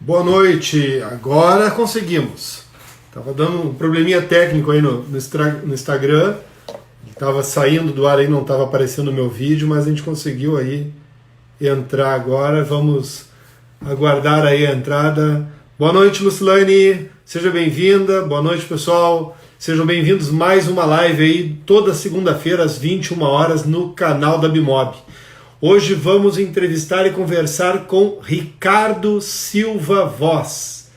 Boa noite, agora conseguimos. Tava dando um probleminha técnico aí no Instagram. Tava saindo do ar aí, não tava aparecendo o meu vídeo, mas a gente conseguiu aí entrar agora. Vamos aguardar aí a entrada. Boa noite, Lucilane. Seja bem-vinda. Boa noite, pessoal. Sejam bem-vindos mais uma live aí toda segunda-feira às 21 horas no canal da Bimob. Hoje vamos entrevistar e conversar com Ricardo Silva Voz.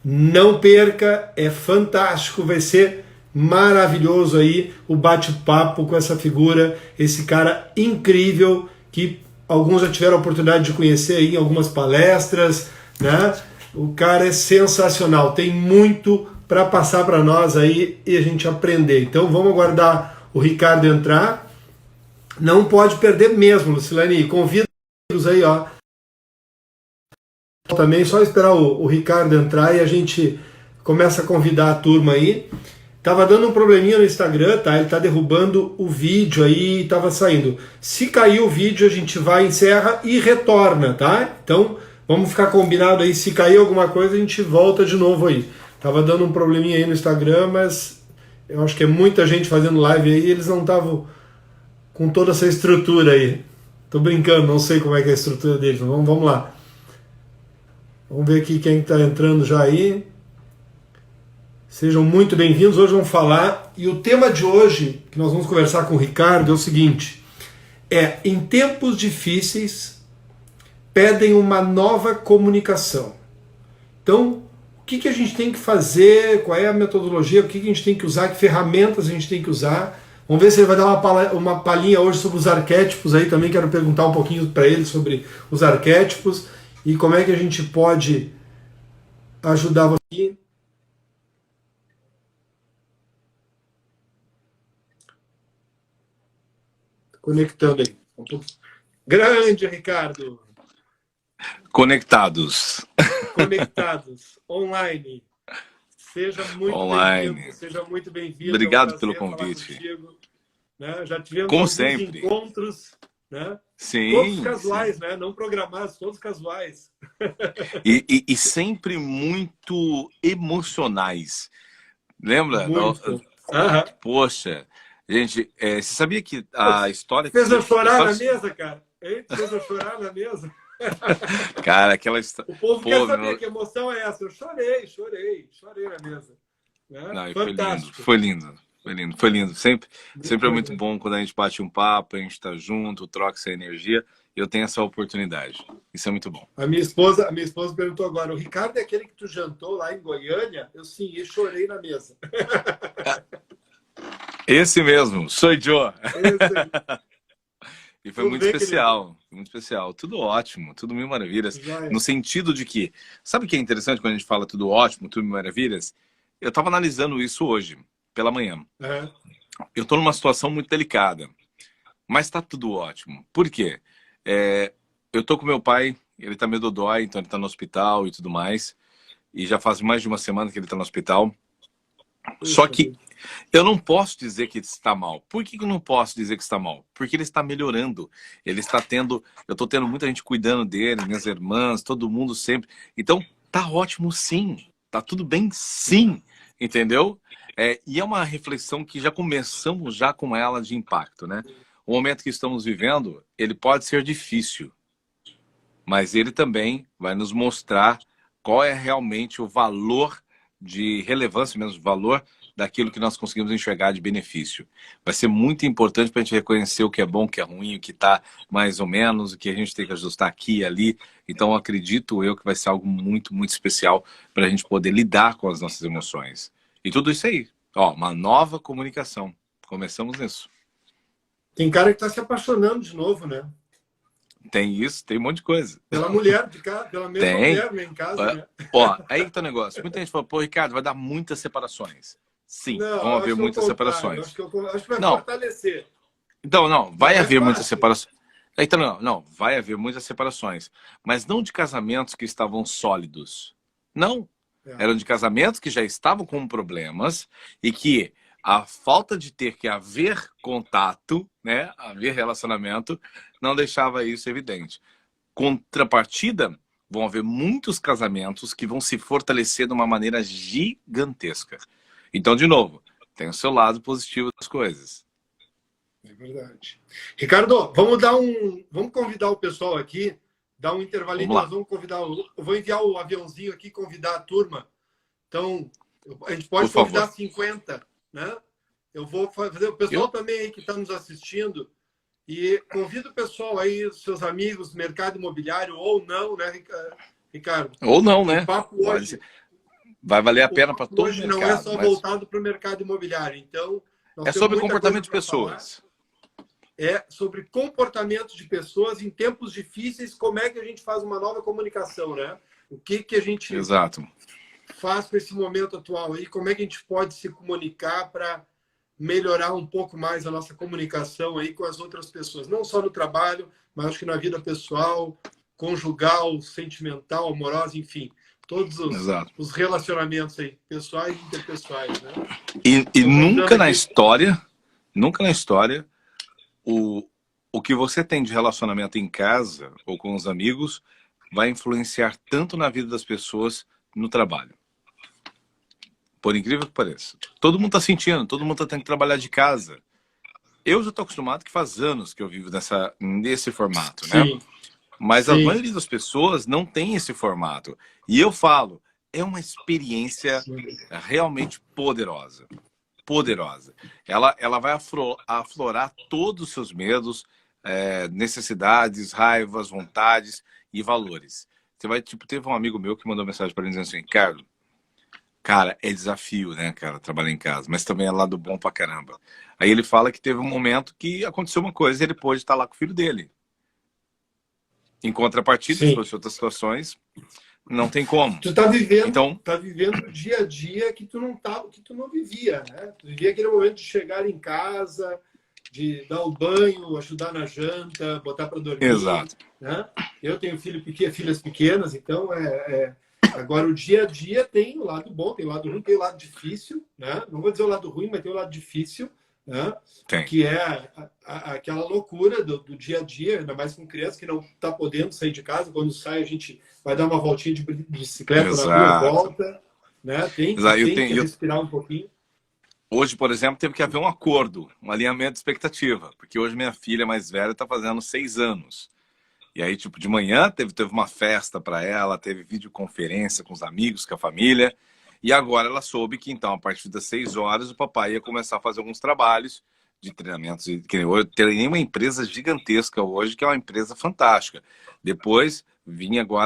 Não perca, é fantástico, vai ser maravilhoso aí o bate-papo com essa figura, esse cara incrível que alguns já tiveram a oportunidade de conhecer aí em algumas palestras, né? O cara é sensacional, tem muito para passar para nós aí e a gente aprender. Então vamos aguardar o Ricardo entrar. Não pode perder mesmo, Lucilane. Convida os aí, ó. Também só esperar o Ricardo entrar e a gente começa a convidar a turma aí. Tava dando um probleminha no Instagram, tá? Ele tá derrubando o vídeo aí e tava saindo. Se cair o vídeo, a gente vai, encerra e retorna, tá? Então, vamos ficar combinado aí. Se cair alguma coisa, a gente volta de novo aí. Tava dando um probleminha aí no Instagram, mas eu acho que é muita gente fazendo live aí e eles não estavam com toda essa estrutura aí. Tô brincando, não sei como é que é a estrutura deles, mas vamos lá. Vamos ver aqui quem está entrando já aí. Sejam muito bem-vindos. Hoje vamos falar, e o tema de hoje, que nós vamos conversar com o Ricardo, é o seguinte: em tempos difíceis, pedem uma nova comunicação. Então, o que a gente tem que fazer, qual é a metodologia, o que a gente tem que usar, que ferramentas a gente tem que usar. Vamos ver se ele vai dar uma palhinha hoje sobre os arquétipos aí também. Quero perguntar um pouquinho para ele sobre os arquétipos e como é que a gente pode ajudar você. Conectando aí. Grande, Ricardo. Conectados. Conectados, online. Seja muito bem-vindo. Seja muito bem-vindo. Obrigado pelo convite. Né? Já tivemos Como alguns sempre. Encontros, né? Sim, todos casuais, sim. né? Não programados, todos casuais. E sempre muito emocionais. Lembra? Muito. Poxa, gente, você sabia que a história... Fez eu chorar na mesa, cara? Hein? Fez eu chorar na mesa? Cara, aquela história... O povo quer saber que emoção é essa. Eu chorei na mesa. Né? Não, Fantástico. Foi lindo. Sempre é muito bom quando a gente bate um papo, a gente tá junto, troca essa energia. Eu tenho essa oportunidade. Isso é muito bom. A minha esposa perguntou agora: o Ricardo é aquele que tu jantou lá em Goiânia? Eu sim, e chorei na mesa. Esse mesmo, sou eu. E foi muito especial, Tudo ótimo, tudo mil maravilhas. No sentido de que, sabe o que é interessante quando a gente fala tudo ótimo, tudo mil maravilhas? Eu estava analisando isso hoje, pela manhã. Eu estou numa situação muito delicada, mas está tudo ótimo. Por quê? Eu estou com meu pai, ele está meio dodói, então ele está no hospital e tudo mais. E já faz mais de uma semana que ele está no hospital. Só que eu não posso dizer que está mal. Por que eu não posso dizer que está mal? Porque ele está melhorando. Ele está tendo... Eu estou tendo muita gente cuidando dele, minhas irmãs, todo mundo sempre. Então, tá ótimo sim. Tá tudo bem sim. Entendeu? E é uma reflexão que já começamos já com ela de impacto, né? O momento que estamos vivendo, ele pode ser difícil. Mas ele também vai nos mostrar qual é realmente o valor de relevância, mesmo valor daquilo que nós conseguimos enxergar de benefício. Vai ser muito importante para a gente reconhecer o que é bom, o que é ruim, o que está mais ou menos, o que a gente tem que ajustar aqui e ali. Então, acredito eu que vai ser algo muito, muito especial para a gente poder lidar com as nossas emoções. E tudo isso aí, uma nova comunicação. Começamos nisso. Tem cara que está se apaixonando de novo, né? Tem isso, tem um monte de coisa. Pela mulher de casa, pela mesma mulher, né, em casa, né? Aí que tá o negócio. Muita gente fala, pô, Ricardo, vai dar muitas separações. Sim, vão haver muitas separações. Acho que vai fortalecer. Então, não, vai haver muitas separações. Então, não, vai haver muitas separações. Mas não de casamentos que estavam sólidos. Não. Eram de casamentos que já estavam com problemas e que a falta de ter que haver contato, né, haver relacionamento, não deixava isso evidente. Contrapartida, vão haver muitos casamentos que vão se fortalecer de uma maneira gigantesca. Então, de novo, tem o seu lado positivo das coisas. É verdade. Ricardo, vamos convidar o pessoal aqui, dar um intervalinho, nós vamos convidar, eu vou enviar o aviãozinho aqui, convidar a turma. Então, a gente pode convidar 50, né? Eu vou fazer o pessoal também aí que está nos assistindo, e convido o pessoal aí, os seus amigos do mercado imobiliário, ou não, né, Ricardo? Ou não, né? O papo hoje, vai valer a pena para todo hoje mundo. Não é só voltado para o mercado imobiliário. Então, é sobre comportamento de pessoas. É sobre comportamento de pessoas em tempos difíceis, como é que a gente faz uma nova comunicação, né? O que a gente faz com esse momento atual aí, como é que a gente pode se comunicar para melhorar um pouco mais a nossa comunicação aí com as outras pessoas, não só no trabalho, mas acho que na vida pessoal, conjugal, sentimental, amorosa, enfim, todos os relacionamentos aí, pessoais e interpessoais, né? E nunca na história, o que você tem de relacionamento em casa ou com os amigos vai influenciar tanto na vida das pessoas no trabalho. Por incrível que pareça. Todo mundo está sentindo, todo mundo está tendo que trabalhar de casa. Eu já estou acostumado que faz anos que eu vivo nesse formato, né? Sim. Mas a maioria das pessoas não tem esse formato. E eu falo, é uma experiência realmente poderosa. Poderosa. Ela vai aflorar todos os seus medos, necessidades, raivas, vontades e valores. Você vai, teve um amigo meu que mandou mensagem para mim dizendo assim, Carlos, cara, é desafio, né, cara, trabalhar em casa, mas também é lado bom pra caramba. Aí ele fala que teve um momento que aconteceu uma coisa e ele pôde estar lá com o filho dele. Em contrapartida, se fosse outras situações, não tem como. Tu tá vivendo o dia a dia que tu não vivia, né? Tu vivia aquele momento de chegar em casa, de dar o banho, ajudar na janta, botar para dormir. Exato. Né? Eu tenho filhas pequenas, então agora o dia a dia tem o lado bom, tem o lado ruim, tem o lado difícil, né? Não vou dizer o lado ruim, mas tem o lado difícil, né? Que é aquela loucura do dia a dia, ainda mais com criança que não está podendo sair de casa. Quando sai, a gente vai dar uma voltinha de bicicleta na rua, volta, né? Tem que respirar um pouquinho. Hoje, por exemplo, teve que haver um acordo, um alinhamento de expectativa, porque hoje minha filha mais velha está fazendo 6 anos. E aí, de manhã teve uma festa para ela, teve videoconferência com os amigos, com a família. E agora ela soube que, então, a partir das 6 horas, o papai ia começar a fazer alguns trabalhos de treinamentos. Eu treinei uma empresa gigantesca hoje, que é uma empresa fantástica. Depois,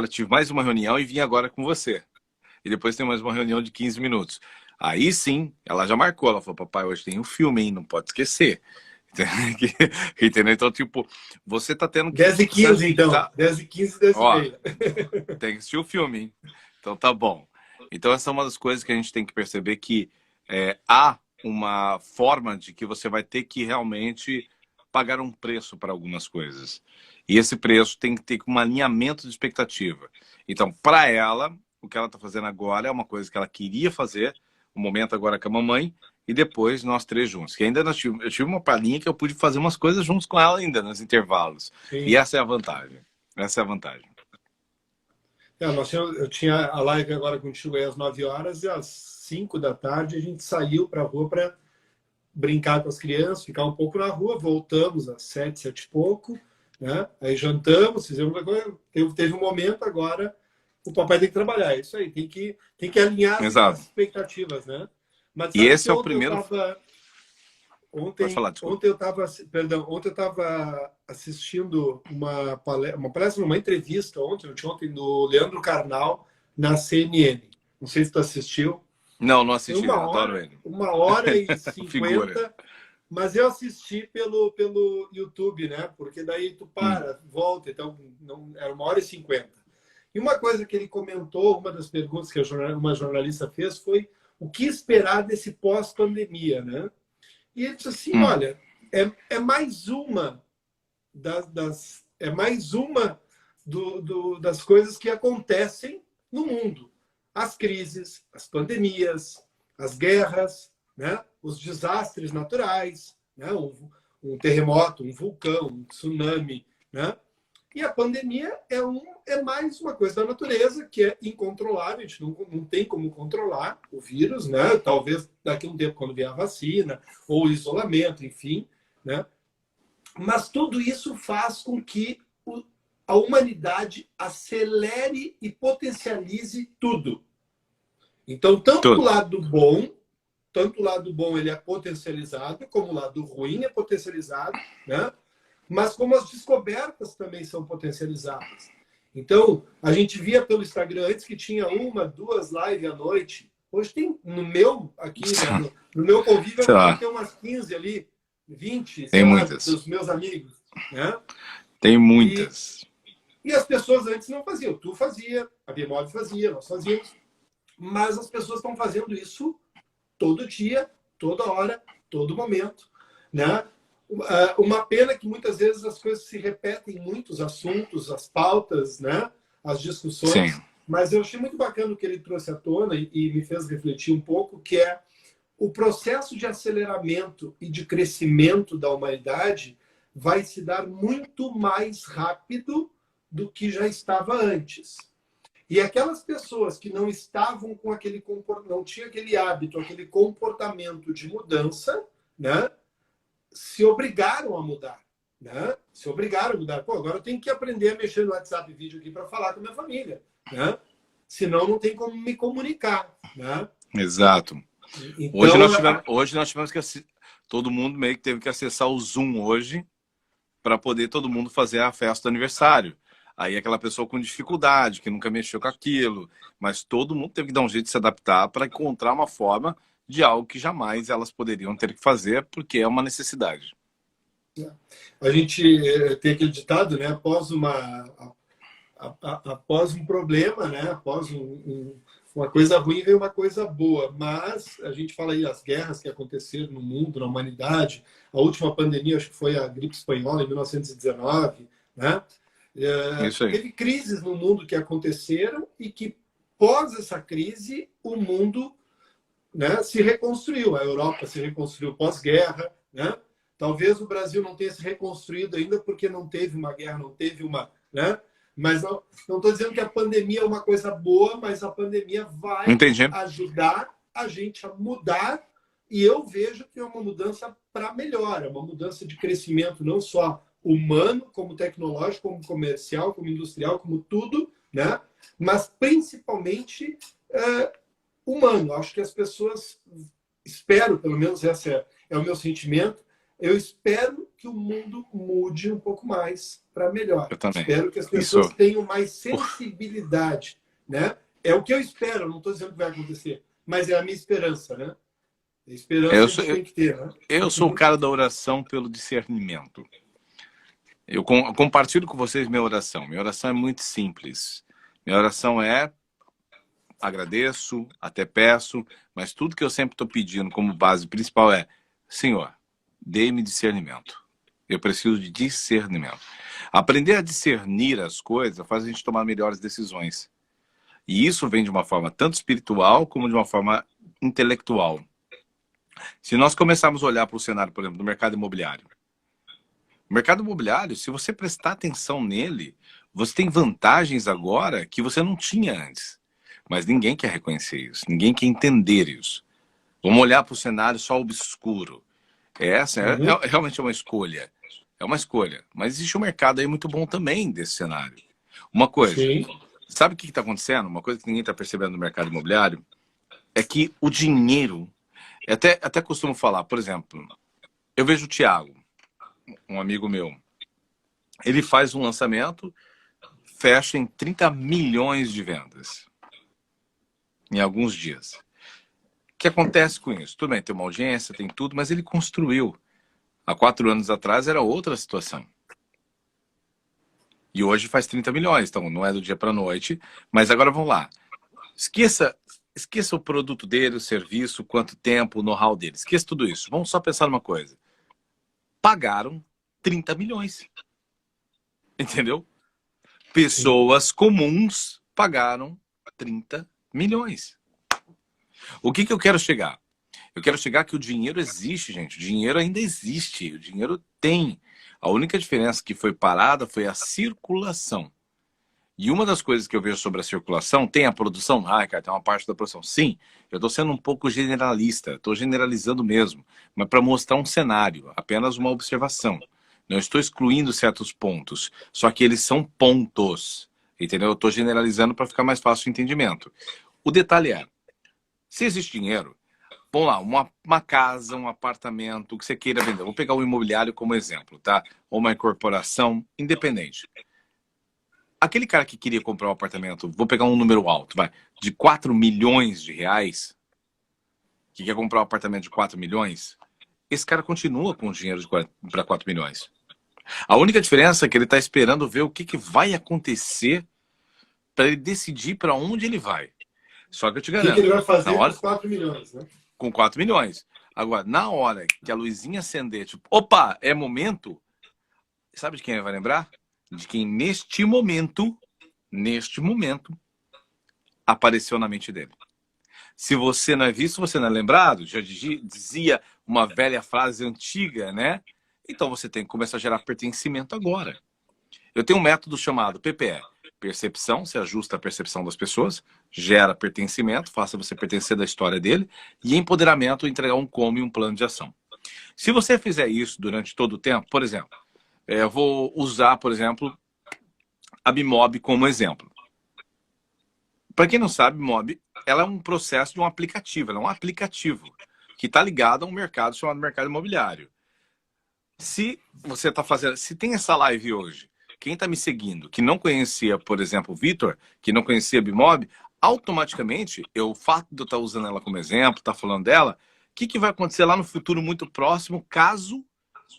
tive mais uma reunião e vim agora com você. E depois tem mais uma reunião de 15 minutos. Aí sim, ela já marcou. Ela falou, papai, hoje tem um filme, hein? Não pode esquecer. Entendeu? Então, você tá tendo que... 10h15, então. 10h15, 10h30. Tem que assistir o filme, hein? Então, tá bom. Então, essa é uma das coisas que a gente tem que perceber, que há uma forma de que você vai ter que realmente pagar um preço para algumas coisas. E esse preço tem que ter um alinhamento de expectativa. Então, para ela, o que ela está fazendo agora é uma coisa que ela queria fazer, um momento agora com a mamãe, e depois nós 3 juntos. Que ainda eu tive uma palhinha que eu pude fazer umas coisas juntos com ela ainda, nos intervalos. Sim. E essa é a vantagem. Essa é a vantagem. Eu tinha a live agora contigo aí às 9 horas e às 5 da tarde a gente saiu para a rua para brincar com as crianças, ficar um pouco na rua, voltamos às 7, 7 e pouco, né? Aí jantamos, fizemos uma coisa, teve um momento agora, o papai tem que trabalhar, é isso aí, tem que alinhar as expectativas, né? Mas, e esse é o primeiro... Ontem eu estava assistindo uma palestra, uma entrevista ontem do Leandro Carnal na CNN. Não sei se tu assistiu. Não assisti, adoro ele. 1h50, mas eu assisti pelo YouTube, né? Porque daí tu volta, então era 1h50. E uma coisa que ele comentou, uma das perguntas que uma jornalista fez foi o que esperar desse pós-pandemia, né? E ele disse assim, olha, é mais uma das coisas que acontecem no mundo. As crises, as pandemias, as guerras, né? Os desastres naturais, né? Um terremoto, um vulcão, um tsunami, né? E a pandemia é mais uma coisa da natureza que é incontrolável, a gente não tem como controlar o vírus, né? Talvez daqui a um tempo, quando vier a vacina, ou o isolamento, enfim, né? Mas tudo isso faz com que a humanidade acelere e potencialize tudo. Então, tanto o lado bom ele é potencializado, como o lado ruim é potencializado, né? Mas como as descobertas também são potencializadas. Então, a gente via pelo Instagram antes que tinha 1, 2 lives à noite. Hoje tem no meu, aqui, né, no meu convívio, deve ter umas 15 ali, 20, tem lá, muitas. dos meus amigos. Né? Tem muitas. E as pessoas antes não faziam. Tu fazia, a Bimob fazia, nós fazíamos. Mas as pessoas estão fazendo isso todo dia, toda hora, todo momento. Né? Uma pena que muitas vezes as coisas se repetem muito, os assuntos, as pautas, né? As discussões. Sim. Mas eu achei muito bacana o que ele trouxe à tona e me fez refletir um pouco, que é o processo de aceleramento e de crescimento da humanidade vai se dar muito mais rápido do que já estava antes. E aquelas pessoas que não estavam com aquele comportamento, não tinham aquele hábito, aquele comportamento de mudança, né? Se obrigaram a mudar, né? Se obrigaram a mudar. Pô, agora eu tenho que aprender a mexer no WhatsApp vídeo aqui para falar com a minha família, né? Senão não tem como me comunicar, né? Exato. Então, hoje nós tivemos que todo mundo meio que teve que acessar o Zoom hoje para poder todo mundo fazer a festa do aniversário. Aí aquela pessoa com dificuldade, que nunca mexeu com aquilo, mas todo mundo teve que dar um jeito de se adaptar para encontrar uma forma de algo que jamais elas poderiam ter que fazer, porque é uma necessidade. A gente tem aquele ditado, né? Após um problema, né? Após uma coisa ruim, vem uma coisa boa. Mas a gente fala aí as guerras que aconteceram no mundo, na humanidade. A última pandemia, acho que foi a gripe espanhola, em 1919, né? Teve crises no mundo que aconteceram e que, pós essa crise, o mundo, né, se reconstruiu. A Europa se reconstruiu pós-guerra, né? Talvez o Brasil não tenha se reconstruído ainda porque não teve uma guerra, não teve uma... Né? Mas não estou dizendo que a pandemia é uma coisa boa, mas a pandemia vai ajudar a gente a mudar, e eu vejo que é uma mudança para melhor, é uma mudança de crescimento não só humano, como tecnológico, como comercial, como industrial, como tudo, né? Mas principalmente humano. Acho que as pessoas, espero, pelo menos esse é o meu sentimento, eu espero que o mundo mude um pouco mais para melhor. Eu também. Espero que as pessoas tenham mais sensibilidade, né? É o que eu espero, não estou dizendo que vai acontecer, mas é a minha esperança, né? A esperança a gente tem que ter, né? Eu sou o cara da oração pelo discernimento. Eu compartilho com vocês minha oração. Minha oração é muito simples. Minha oração é agradeço, até peço, mas tudo que eu sempre estou pedindo como base principal é: Senhor, dê-me discernimento. Eu preciso de discernimento. Aprender a discernir as coisas faz a gente tomar melhores decisões. E isso vem de uma forma tanto espiritual como de uma forma intelectual. Se nós começarmos a olhar para o cenário, por exemplo, do mercado imobiliário. O mercado imobiliário, se você prestar atenção nele, você tem vantagens agora que você não tinha antes. Mas ninguém quer reconhecer isso, ninguém quer entender isso. Vamos olhar para o cenário só obscuro. Essa é realmente uma escolha. É uma escolha. Mas existe um mercado aí muito bom também desse cenário. Uma coisa, sabe o que está acontecendo? Uma coisa que ninguém está percebendo no mercado imobiliário é que o dinheiro, até costumo falar, por exemplo, eu vejo o Thiago, um amigo meu, ele faz um lançamento, fecha em 30 milhões de vendas em alguns dias. O que acontece com isso? Tudo bem, tem uma audiência, tem tudo, mas ele construiu. Há 4 anos atrás era outra situação. E hoje faz 30 milhões, então não é do dia para a noite. Mas agora vamos lá. Esqueça o produto dele, o serviço, quanto tempo, o know-how dele. Esqueça tudo isso. Vamos só pensar numa coisa. Pagaram 30 milhões. Entendeu? Pessoas comuns pagaram 30 milhões. O que eu quero chegar? Eu quero chegar que o dinheiro existe, gente. O dinheiro ainda existe. O dinheiro tem. A única diferença que foi parada foi a circulação. E uma das coisas que eu vejo sobre a circulação, tem a produção? Ah, cara, tem uma parte da produção. Sim, eu estou sendo um pouco generalista, estou generalizando mesmo, mas para mostrar um cenário, apenas uma observação. Não estou excluindo certos pontos, só que eles são pontos, entendeu? Eu estou generalizando para ficar mais fácil o entendimento. O detalhe é, se existe dinheiro, vamos lá, uma casa, um apartamento, o que você queira vender. Vou pegar o imobiliário como exemplo, tá? Ou uma corporação independente. Aquele cara que queria comprar um apartamento, vou pegar um número alto, vai, de 4 milhões de reais, que quer comprar um apartamento de 4 milhões, esse cara continua com dinheiro para 4 milhões. A única diferença é que ele está esperando ver o que vai acontecer para ele decidir para onde ele vai. Só que eu te garanto. O que ele vai fazer com os 4 milhões, né? Com 4 milhões. Agora, na hora que a luzinha acender, tipo, opa, é momento, sabe de quem ele vai lembrar? De quem neste momento, apareceu na mente dele. Se você não é visto, você não é lembrado. Já dizia uma velha frase antiga, né? Então você tem que começar a gerar pertencimento agora. Eu tenho um método chamado PPE. Percepção, se ajusta à percepção das pessoas, gera pertencimento, faça você pertencer da história dele, e empoderamento, entregar um como e um plano de ação. Se você fizer isso durante todo o tempo, por exemplo, eu vou usar, por exemplo, a Bimob como exemplo. Para quem não sabe, Bimob, ela é um processo de um aplicativo, ela é um aplicativo que está ligado a um mercado chamado mercado imobiliário. Se você está fazendo, se tem essa live hoje, quem está me seguindo, que não conhecia, por exemplo, o Vitor, que não conhecia a Bimob, automaticamente, o fato de eu estar usando ela como exemplo, estar falando dela, o que vai acontecer lá no futuro muito próximo, caso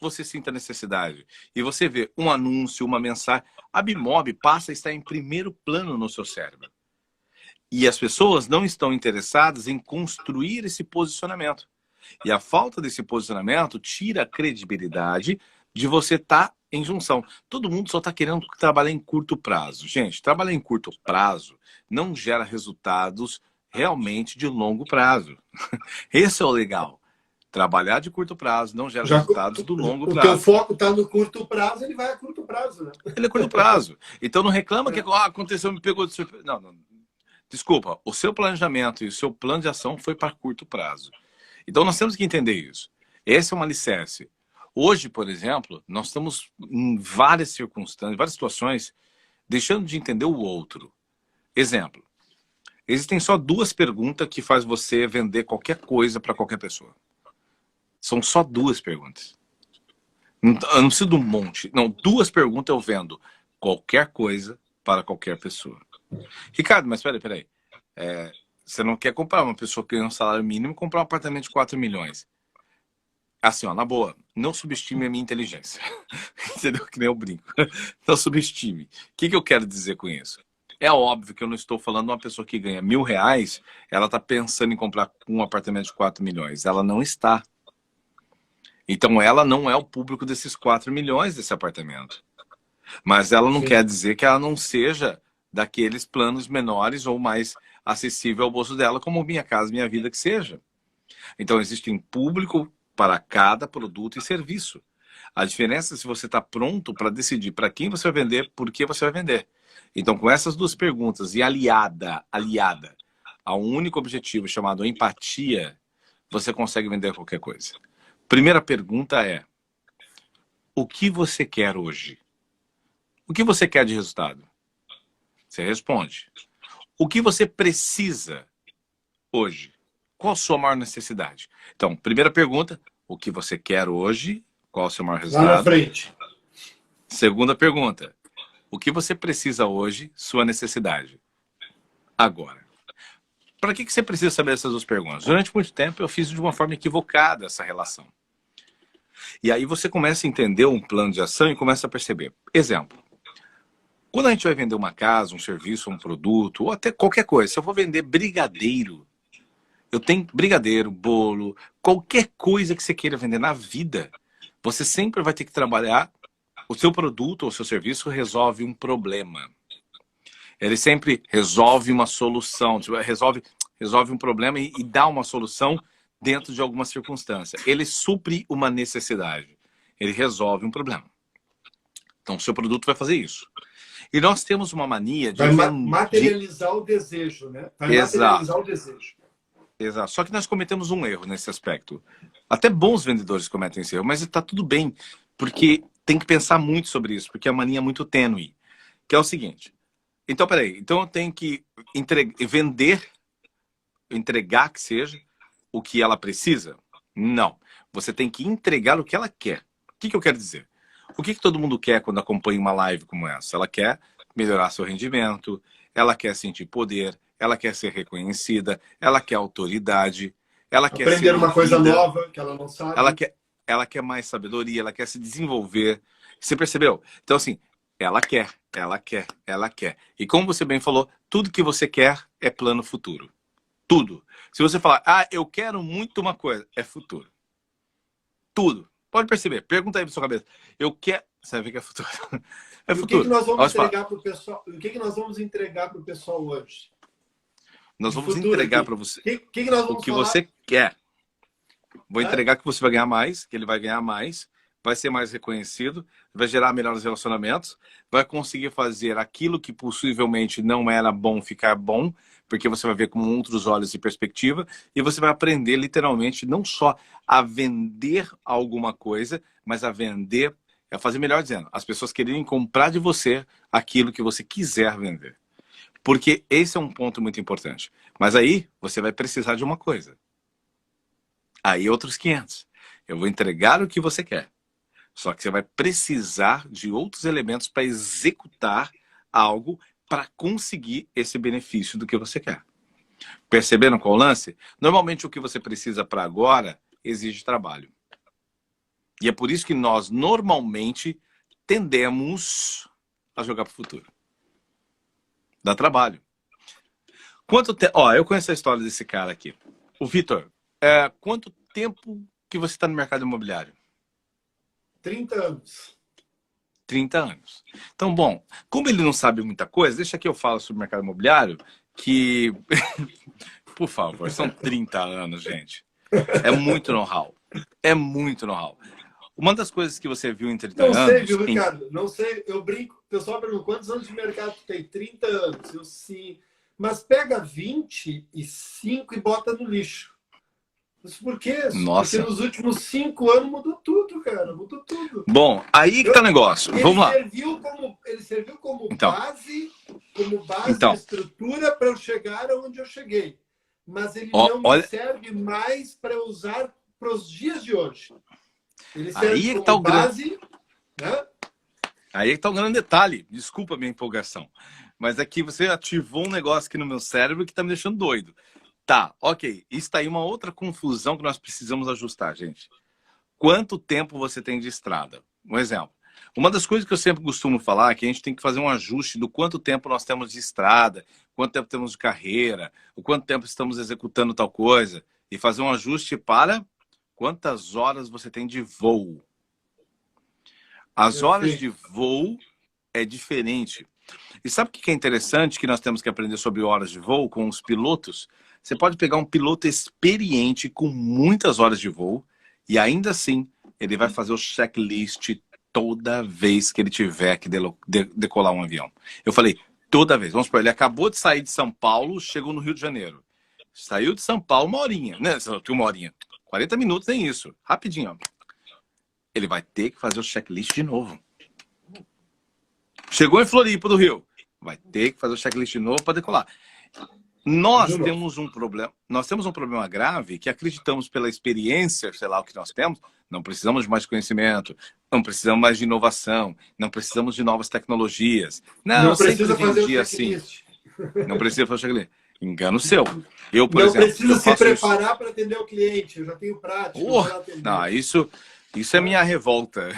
você sinta necessidade? E você vê um anúncio, uma mensagem, a Bimob passa a estar em primeiro plano no seu cérebro. E as pessoas não estão interessadas em construir esse posicionamento. E a falta desse posicionamento tira a credibilidade de você estar em junção. Todo mundo só está querendo trabalhar em curto prazo. Gente, trabalhar em curto prazo não gera resultados realmente de longo prazo. Esse é o legal. Trabalhar de curto prazo não gera resultados do longo prazo. O teu foco está no curto prazo, ele vai a curto prazo, né? Ele é curto prazo. Então não reclama que aconteceu, me pegou de surpresa. Não. Desculpa, o seu planejamento e o seu plano de ação foi para curto prazo. Então nós temos que entender isso. Esse é um alicerce. Hoje, por exemplo, nós estamos em várias circunstâncias, várias situações, deixando de entender o outro. Exemplo, existem só 2 perguntas que faz você vender qualquer coisa para qualquer pessoa. São só 2 perguntas. Eu não preciso de um monte. Não, 2 perguntas eu vendo qualquer coisa para qualquer pessoa. Ricardo, mas peraí. Você não quer comprar uma pessoa que ganha um salário mínimo e comprar um apartamento de 4 milhões. Assim, ó, na boa, não subestime a minha inteligência. Entendeu? Que nem eu brinco. Não subestime. O que eu quero dizer com isso? É óbvio que eu não estou falando de uma pessoa que ganha R$1.000, ela está pensando em comprar um apartamento de 4 milhões. Ela não está. Então ela não é o público desses 4 milhões desse apartamento. Mas ela não quer dizer que ela não seja daqueles planos menores ou mais acessível ao bolso dela, como Minha Casa Minha Vida que seja. Então existe um público para cada produto e serviço. A diferença é se você está pronto para decidir para quem você vai vender, por que você vai vender. Então com essas 2 perguntas e aliada a um único objetivo chamado empatia, você consegue vender qualquer coisa. Primeira pergunta é: o que você quer hoje? O que você quer de resultado? Você responde. O que você precisa hoje? Qual a sua maior necessidade? Então, primeira pergunta, o que você quer hoje? Qual o seu maior resultado? Lá na frente. Segunda pergunta, o que você precisa hoje? Sua necessidade. Agora, para que você precisa saber essas 2 perguntas? Durante muito tempo eu fiz de uma forma equivocada essa relação. E aí você começa a entender um plano de ação e começa a perceber. Exemplo. Quando a gente vai vender uma casa, um serviço, um produto, ou até qualquer coisa, se eu for vender brigadeiro, eu tenho brigadeiro, bolo, qualquer coisa que você queira vender na vida, você sempre vai ter que trabalhar, o seu produto ou o seu serviço resolve um problema. Ele sempre resolve uma solução, resolve um problema e dá uma solução dentro de alguma circunstância. Ele supre uma necessidade, ele resolve um problema. Então, o seu produto vai fazer isso. E nós temos uma mania de... Vai materializar o desejo, né? Vai materializar o desejo. Exato. Só que nós cometemos um erro nesse aspecto. Até bons vendedores cometem esse erro, mas está tudo bem, porque tem que pensar muito sobre isso, porque a mania é muito tênue. Que é o seguinte. Então, peraí. Então, eu tenho que entregar que seja o que ela precisa? Não. Você tem que entregar o que ela quer. O que eu quero dizer? O que todo mundo quer quando acompanha uma live como essa? Ela quer melhorar seu rendimento, ela quer sentir poder, ela quer ser reconhecida, ela quer autoridade, ela quer aprender uma coisa nova que ela não sabe. Ela quer mais sabedoria, ela quer se desenvolver. Você percebeu? Então, assim, ela quer. E como você bem falou, tudo que você quer é plano futuro. Tudo. Se você falar, eu quero muito uma coisa, é futuro. Tudo. Pode perceber. Pergunta aí pra sua cabeça. Eu quero... Você vai ver que é futuro. É futuro. O que nós vamos entregar para o pessoal? O que nós vamos entregar para o pessoal hoje? Nós vamos entregar para você que nós vamos o que falar? Você quer. Vou entregar que você vai ganhar mais, que ele vai ganhar mais, vai ser mais reconhecido, vai gerar melhores relacionamentos, vai conseguir fazer aquilo que possivelmente não era bom ficar bom, porque você vai ver com outros olhos e perspectiva, e você vai aprender literalmente não só a vender alguma coisa, mas a vender, a fazer melhor dizendo, as pessoas quererem comprar de você aquilo que você quiser vender. Porque esse é um ponto muito importante. Mas aí você vai precisar de uma coisa. Aí outros 500. Eu vou entregar o que você quer. Só que você vai precisar de outros elementos para executar algo para conseguir esse benefício do que você quer. Perceberam qual é o lance? Normalmente o que você precisa para agora exige trabalho. E é por isso que nós normalmente tendemos a jogar para o futuro. Dá trabalho. Quanto tempo... eu conheço a história desse cara aqui. O Vitor, quanto tempo que você está no mercado imobiliário? 30 anos. 30 anos. Então, bom, como ele não sabe muita coisa, deixa que eu falo sobre o mercado imobiliário, que... Por favor, são 30 anos, gente. É muito know-how. É muito know-how. Uma das coisas que você viu em 30 anos... Não sei, viu, Ricardo? Não sei, eu brinco. O pessoal pergunta, quantos anos de mercado tu tem? 30 anos. Eu sim. Mas pega 25 e bota no lixo. Mas por quê? Nossa. Porque nos últimos 5 anos mudou tudo, cara. Mudou tudo. Bom, aí que tá o negócio. Vamos lá. Ele serviu como base, estrutura para eu chegar onde eu cheguei. Mas ele não me serve mais para eu usar para os dias de hoje. Ele serve aí como base, né? Aí que tá o grande detalhe. Desculpa a minha empolgação. Mas aqui você ativou um negócio aqui no meu cérebro que tá me deixando doido. Tá, ok. Isso tá aí uma outra confusão que nós precisamos ajustar, gente. Quanto tempo você tem de estrada? Um exemplo. Uma das coisas que eu sempre costumo falar é que a gente tem que fazer um ajuste do quanto tempo nós temos de estrada, quanto tempo temos de carreira, o quanto tempo estamos executando tal coisa, e fazer um ajuste para quantas horas você tem de voo. As horas de voo é diferente. E sabe o que é interessante que nós temos que aprender sobre horas de voo com os pilotos? Você pode pegar um piloto experiente com muitas horas de voo e ainda assim ele vai fazer o checklist toda vez que ele tiver que decolar um avião. Eu falei, toda vez. Vamos supor, ele acabou de sair de São Paulo, chegou no Rio de Janeiro. Saiu de São Paulo uma horinha, né? Uma horinha. 40 minutos, nem isso. Rapidinho, ó. Ele vai ter que fazer o checklist de novo. Chegou em Floripa do Rio, vai ter que fazer o checklist de novo para decolar. Nós temos um problema grave que acreditamos pela experiência, sei lá o que nós temos, não precisamos de mais conhecimento, não precisamos mais de inovação, não precisamos de novas tecnologias. Não precisa fazer o checklist. Não precisa fazer o checklist. Engano seu. Eu, por exemplo, precisa se preparar para atender o cliente, eu já tenho prática. Não, isso é minha revolta.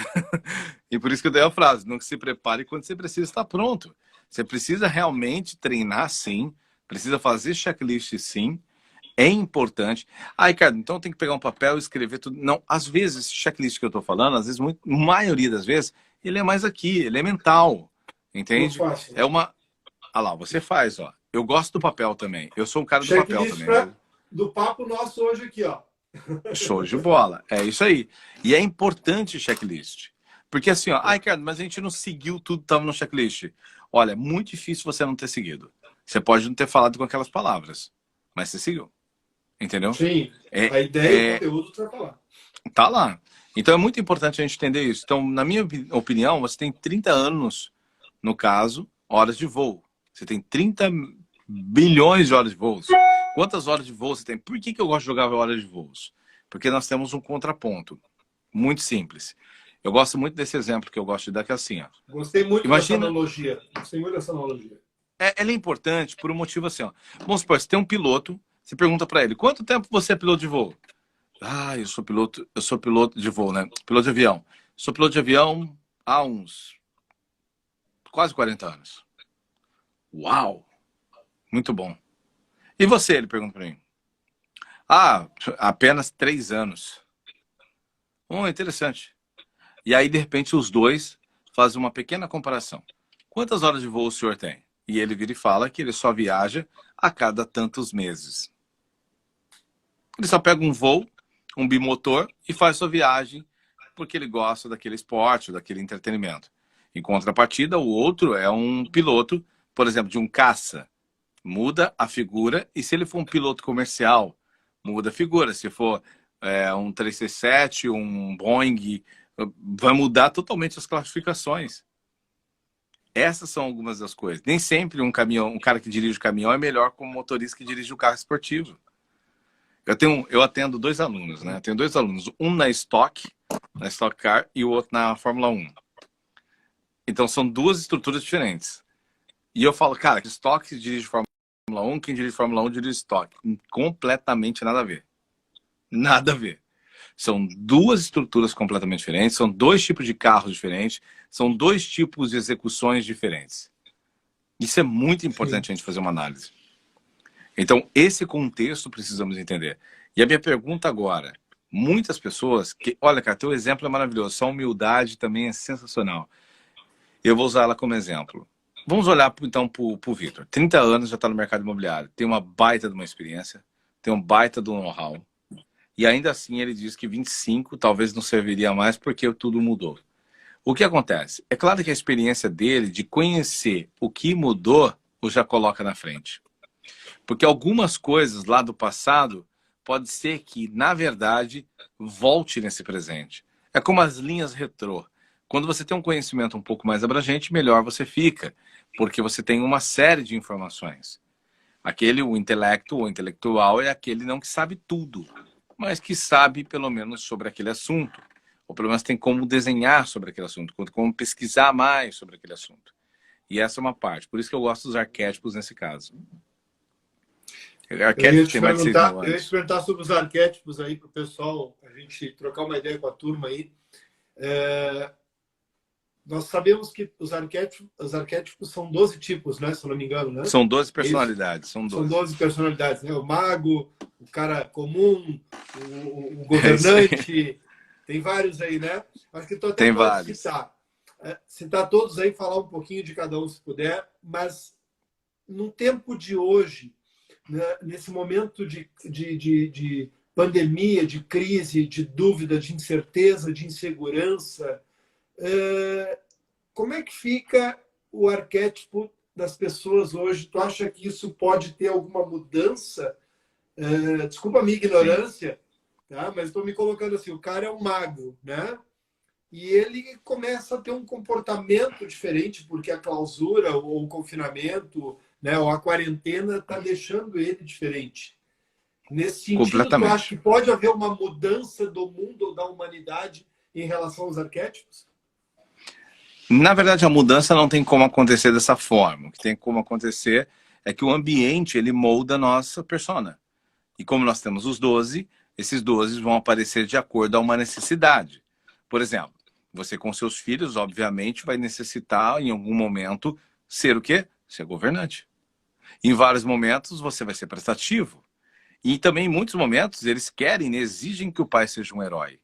E por isso que eu dei a frase, não se prepare quando você precisa estar pronto. Você precisa realmente treinar, sim. Precisa fazer checklist, sim. É importante. Ricardo, então tem que pegar um papel e escrever tudo. Não, às vezes, esse checklist que eu estou falando, às vezes, maioria das vezes, ele é mais aqui, ele é mental. Entende? É uma... Ah lá, você faz, ó. Eu gosto do papel também. Eu sou um cara do papel também. Do papo nosso hoje aqui, ó. Show de bola. É isso aí. E é importante checklist. Porque assim, ó, ai, cara, mas a gente não seguiu tudo que estava no checklist. Olha, é muito difícil você não ter seguido. Você pode não ter falado com aquelas palavras, mas você seguiu. Entendeu? Sim, a ideia e o conteúdo tá lá. Tá lá. Então é muito importante a gente entender isso. Então, na minha opinião, você tem 30 anos, no caso, horas de voo. Você tem 30 bilhões de horas de voos. Quantas horas de voo você tem? Por que eu gosto de jogar horas de voos? Porque nós temos um contraponto. Muito simples. Eu gosto muito desse exemplo que eu gosto de dar, que é assim, ó. Gostei muito dessa analogia. Gostei muito dessa analogia. Ela é importante por um motivo assim, ó. Vamos supor, você tem um piloto, você pergunta para ele, quanto tempo você é piloto de voo? Ah, eu sou piloto de voo, né? Piloto de avião. Sou piloto de avião há uns quase 40 anos. Uau! Muito bom. E você? Ele pergunta para mim. Ah, apenas 3 anos. Interessante. E aí, de repente, os dois fazem uma pequena comparação. Quantas horas de voo o senhor tem? E ele vira e fala que ele só viaja a cada tantos meses. Ele só pega um voo, um bimotor, e faz sua viagem porque ele gosta daquele esporte, daquele entretenimento. Em contrapartida, o outro é um piloto, por exemplo, de um caça. Muda a figura, e se ele for um piloto comercial, muda a figura. Se for um 367, um Boeing, vai mudar totalmente as classificações. Essas são algumas das coisas. Nem sempre um cara que dirige o caminhão é melhor que um motorista que dirige o carro esportivo. Eu atendo 2 alunos, né? Eu tenho 2 alunos, um na Stock Car, e o outro na Fórmula 1. Então são 2 estruturas diferentes. E eu falo, cara, que Stock dirige Fórmula 1, quem dirige Fórmula 1 dirige Stock. Completamente nada a ver. Nada a ver. São 2 estruturas completamente diferentes, são 2 tipos de carros diferentes, são 2 tipos de execuções diferentes. Isso é muito importante. Sim. A gente fazer uma análise. Então, esse contexto precisamos entender. E a minha pergunta agora, muitas pessoas que... Olha, cara, teu exemplo é maravilhoso, sua humildade também é sensacional. Eu vou usar ela como exemplo. Vamos olhar, então, para o Vitor. 30 anos, já está no mercado imobiliário, tem uma baita de uma experiência, tem um baita do know-how, e ainda assim ele diz que 25 talvez não serviria mais porque tudo mudou. O que acontece? É claro que a experiência dele de conhecer o que mudou o já coloca na frente. Porque algumas coisas lá do passado pode ser que, na verdade, volte nesse presente. É como as linhas retrô. Quando você tem um conhecimento um pouco mais abrangente, melhor você fica, porque você tem uma série de informações. O intelectual é aquele não que sabe tudo, mas que sabe pelo menos sobre aquele assunto. Ou pelo menos tem como desenhar sobre aquele assunto, como pesquisar mais sobre aquele assunto. E essa é uma parte. Por isso que eu gosto dos arquétipos nesse caso. Eu ia te perguntar sobre os arquétipos aí para o pessoal, a gente trocar uma ideia com a turma aí. Nós sabemos que os arquétipos são 12 tipos, né? Se eu não me engano, né? São 12 personalidades. São 12 personalidades, né? O mago, o cara comum, o governante, tem vários aí, né? Acho que tu até pode citar todos aí, falar um pouquinho de cada um se puder, mas no tempo de hoje, né, nesse momento de pandemia, de crise, de dúvida, de incerteza, de insegurança, como é que fica o arquétipo das pessoas hoje? Tu acha que isso pode ter alguma mudança? Desculpa a minha ignorância, tá? Mas estou me colocando assim, o cara é um mago, né? E ele começa a ter um comportamento diferente porque a clausura ou o confinamento, né, ou a quarentena está deixando ele diferente. Nesse sentido, tu acha que pode haver uma mudança do mundo ou da humanidade em relação aos arquétipos? Na verdade, a mudança não tem como acontecer dessa forma. O que tem como acontecer é que o ambiente ele molda a nossa persona. E como nós temos os 12, esses 12 vão aparecer de acordo a uma necessidade. Por exemplo, você com seus filhos, obviamente, vai necessitar em algum momento ser o quê? Ser governante. Em vários momentos você vai ser prestativo. E também em muitos momentos eles querem, exigem que o pai seja um herói.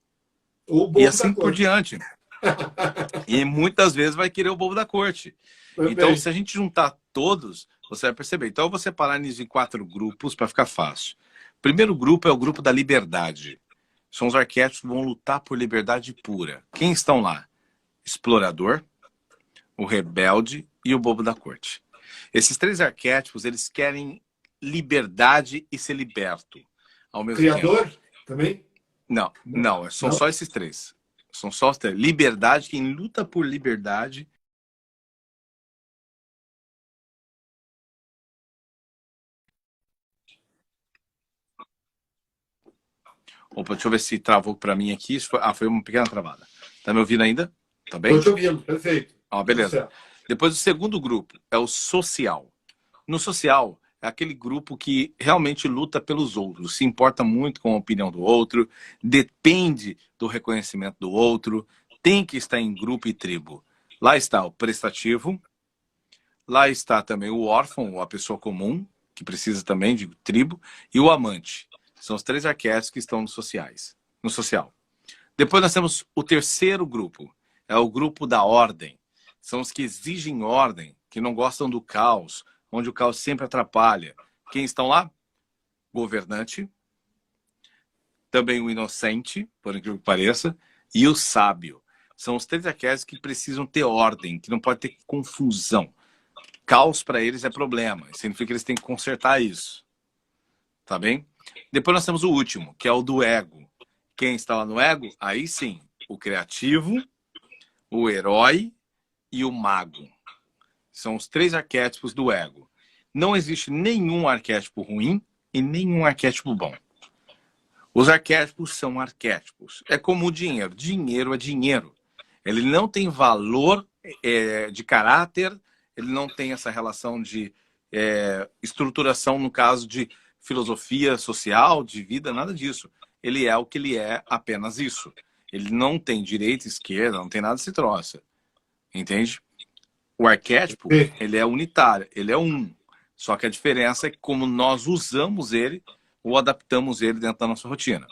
E assim por diante. E muitas vezes vai querer o bobo da corte. Então, se a gente juntar todos, você vai perceber. Então, eu vou separar eles em 4 grupos para ficar fácil. O primeiro grupo é o grupo da liberdade. São os arquétipos que vão lutar por liberdade pura. Quem estão lá? explorador, o rebelde e o bobo da corte. Esses 3 arquétipos, eles querem liberdade e ser liberto ao mesmo Criador tempo. também? Não, são só esses 3. São só os 3. Liberdade, quem luta por liberdade. Opa, deixa eu ver se travou para mim aqui. Foi uma pequena travada. Tá me ouvindo ainda? Tá bem? Estou te ouvindo, perfeito. Beleza. Depois o segundo grupo é o social. No social, é aquele grupo que realmente luta pelos outros, se importa muito com a opinião do outro, depende do reconhecimento do outro, tem que estar em grupo e tribo. Lá está o prestativo, lá está também o órfão, ou a pessoa comum, que precisa também de tribo, e o amante. São os 3 arquétipos que estão no social. Depois nós temos o terceiro grupo, é o grupo da ordem. São os que exigem ordem, que não gostam do caos, onde o caos sempre atrapalha. Quem estão lá? Governante, também o inocente, por incrível que pareça, e o sábio. São os 3 arquétipos que precisam ter ordem, que não pode ter confusão. Caos para eles é problema, significa que eles têm que consertar isso. Tá bem? Depois nós temos o último, que é o do ego. Quem está lá no ego? Aí sim, o criativo, o herói e o mago. São os 3 arquétipos do ego. Não existe nenhum arquétipo ruim e nenhum arquétipo bom. Os arquétipos são arquétipos. É como o dinheiro. Dinheiro é dinheiro. Ele não tem valor de caráter, ele não tem essa relação de estruturação, no caso de filosofia social, de vida, nada disso. Ele é o que ele é, apenas isso. Ele não tem direita, esquerda, não tem nada desse troço. Entende? O arquétipo, ele é unitário, ele é um. Só que a diferença é como nós usamos ele ou adaptamos ele dentro da nossa rotina.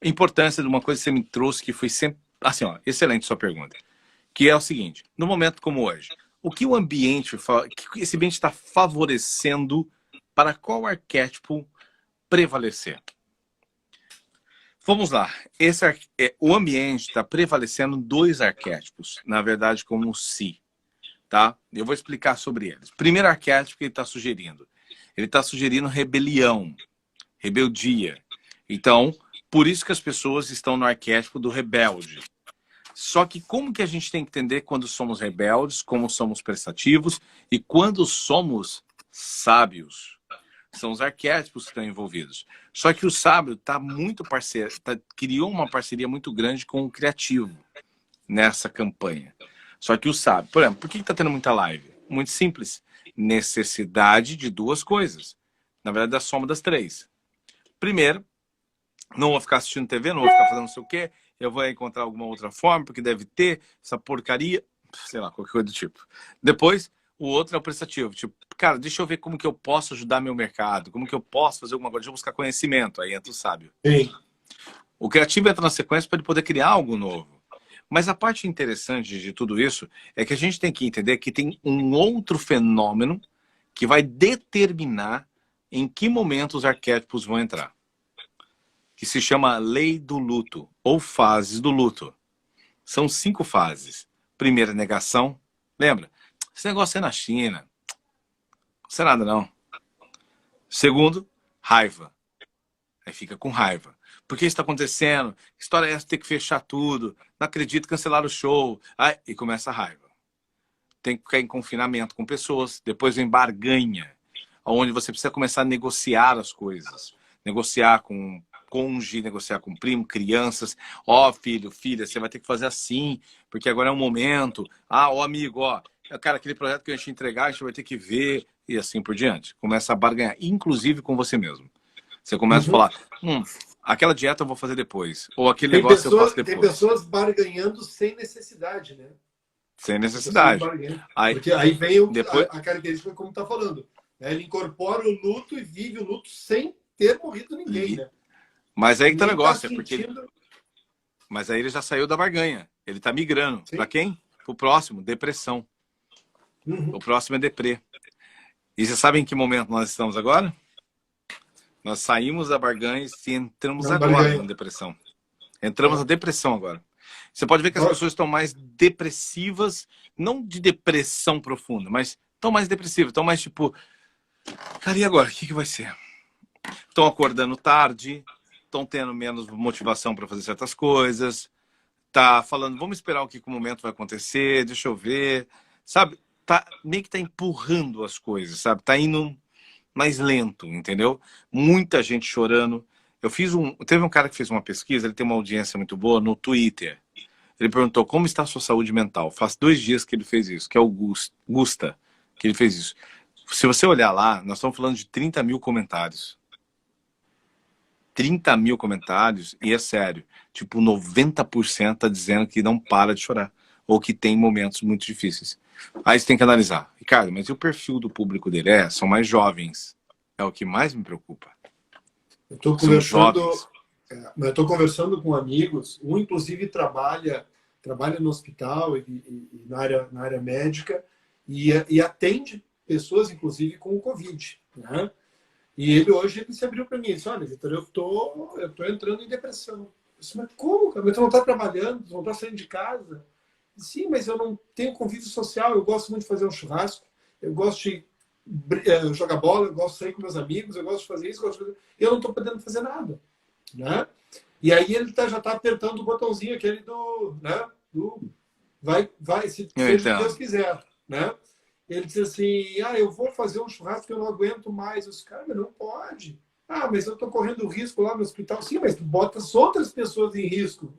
A importância de uma coisa que você me trouxe, que foi sempre... Assim, ó, excelente sua pergunta. Que é o seguinte, no momento como hoje, o que o ambiente, que esse ambiente está favorecendo para qual arquétipo prevalecer? Vamos lá. O ambiente está prevalecendo 2 arquétipos, na verdade, como si. Tá? Eu vou explicar sobre eles. Primeiro arquétipo que ele está sugerindo. Ele está sugerindo rebelião, rebeldia. Então, por isso que as pessoas estão no arquétipo do rebelde. Só que como que a gente tem que entender quando somos rebeldes, como somos prestativos e quando somos sábios? São os arquétipos que estão envolvidos. Só que o sábio está muito parceiro, criou uma parceria muito grande com o criativo nessa campanha. Só que o sábio, por exemplo, por que está tendo muita live? Muito simples. Necessidade de 2 coisas. Na verdade, a soma das 3. Primeiro, não vou ficar assistindo TV, não vou ficar fazendo não sei o quê, eu vou encontrar alguma outra forma, porque deve ter essa porcaria, sei lá, qualquer coisa do tipo. Depois, o outro é o prestativo. Tipo, cara, deixa eu ver como que eu posso ajudar meu mercado, como que eu posso fazer alguma coisa, deixa eu buscar conhecimento. Aí entra o sábio. Sim. O criativo entra na sequência para ele poder criar algo novo. Mas a parte interessante de tudo isso é que a gente tem que entender que tem um outro fenômeno que vai determinar em que momento os arquétipos vão entrar. Que se chama lei do luto, ou fases do luto. São 5 fases. Primeira, negação. Lembra? Esse negócio é na China. Não é nada, não. Segundo, raiva. Aí fica com raiva. Por que isso está acontecendo? Que história é essa? Tem que fechar tudo. Não acredito, cancelar o show. Aí, e começa a raiva. Tem que ficar em confinamento com pessoas. Depois vem barganha, onde você precisa começar a negociar as coisas. Negociar com cônjuge, negociar com primo, crianças. Ó, filho, filha, você vai ter que fazer assim, porque agora é um momento. Ah, ó, amigo, ó, cara, aquele projeto que a gente entregar, a gente vai ter que ver, e assim por diante. Começa a barganhar, inclusive com você mesmo. Você começa a falar, aquela dieta eu vou fazer depois, ou aquele negócio eu faço depois. Tem pessoas barganhando sem necessidade, né? Sem necessidade. Porque aí vem a característica como está falando. Ele incorpora o luto e vive o luto sem ter morrido ninguém, né? Mas aí que tá o negócio, mas aí ele já saiu da barganha. Ele tá migrando. Para quem? Pro próximo, depressão. O próximo é deprê. E você sabe em que momento nós estamos agora? Nós saímos da barganha e entramos agora na depressão. Entramos na depressão agora. Você pode ver que as pessoas estão mais depressivas, não de depressão profunda, mas estão mais depressivas, estão mais tipo, cara, e agora? O que vai ser? Estão acordando tarde, estão tendo menos motivação para fazer certas coisas, tá falando, vamos esperar o que o momento vai acontecer, deixa eu ver, sabe? Meio que tá empurrando as coisas, sabe? Tá indo mais lento, entendeu? Muita gente chorando. Teve um cara que fez uma pesquisa, ele tem uma audiência muito boa no Twitter. Ele perguntou como está a sua saúde mental. Faz 2 dias que ele fez isso, que é o Gusta, que ele fez isso. Se você olhar lá, nós estamos falando de 30 mil comentários. 30 mil comentários, e é sério, tipo 90% tá dizendo que não para de chorar, ou que tem momentos muito difíceis. Aí você tem que analisar. Ricardo, mas e o perfil do público dele? São mais jovens. É o que mais me preocupa. Eu estou conversando com amigos, um inclusive trabalha no hospital e na área médica e atende pessoas, inclusive, com o Covid, né? E ele se abriu para mim e disse, olha, Vitor, eu tô entrando em depressão. Eu disse, mas como, cara? Mas tu não está trabalhando, tu não está saindo de casa? Sim, mas eu não tenho convívio social, eu gosto muito de fazer um churrasco, eu gosto de jogar bola, eu gosto de sair com meus amigos, eu gosto de fazer isso, eu não estou podendo fazer nada, né? E aí ele já está apertando o botãozinho aquele né? Se seja Deus quiser, né? Ele diz assim, eu vou fazer um churrasco que eu não aguento mais. Os caras, não pode. Mas eu estou correndo risco lá no hospital. Sim, mas tu bota as outras pessoas em risco,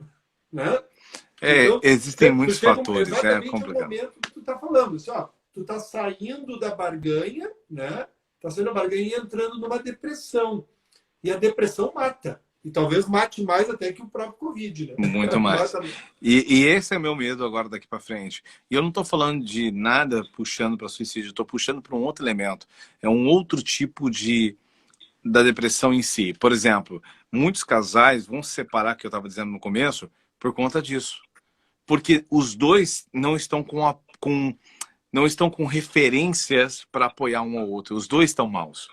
né? Então, existem muitos fatores, exatamente complicado. O momento que tu está falando. Assim, tu está saindo da barganha, né? Está saindo da barganha e entrando numa depressão. E a depressão mata. E talvez mate mais até que o próprio Covid, né? Muito mais. E esse é meu medo agora daqui para frente. E eu não estou falando de nada puxando para suicídio, estou puxando para um outro elemento. É um outro tipo da depressão em si. Por exemplo, muitos casais vão se separar, que eu estava dizendo no começo, por conta disso. Porque os dois não estão não estão com referências para apoiar um ao outro. Os dois estão maus.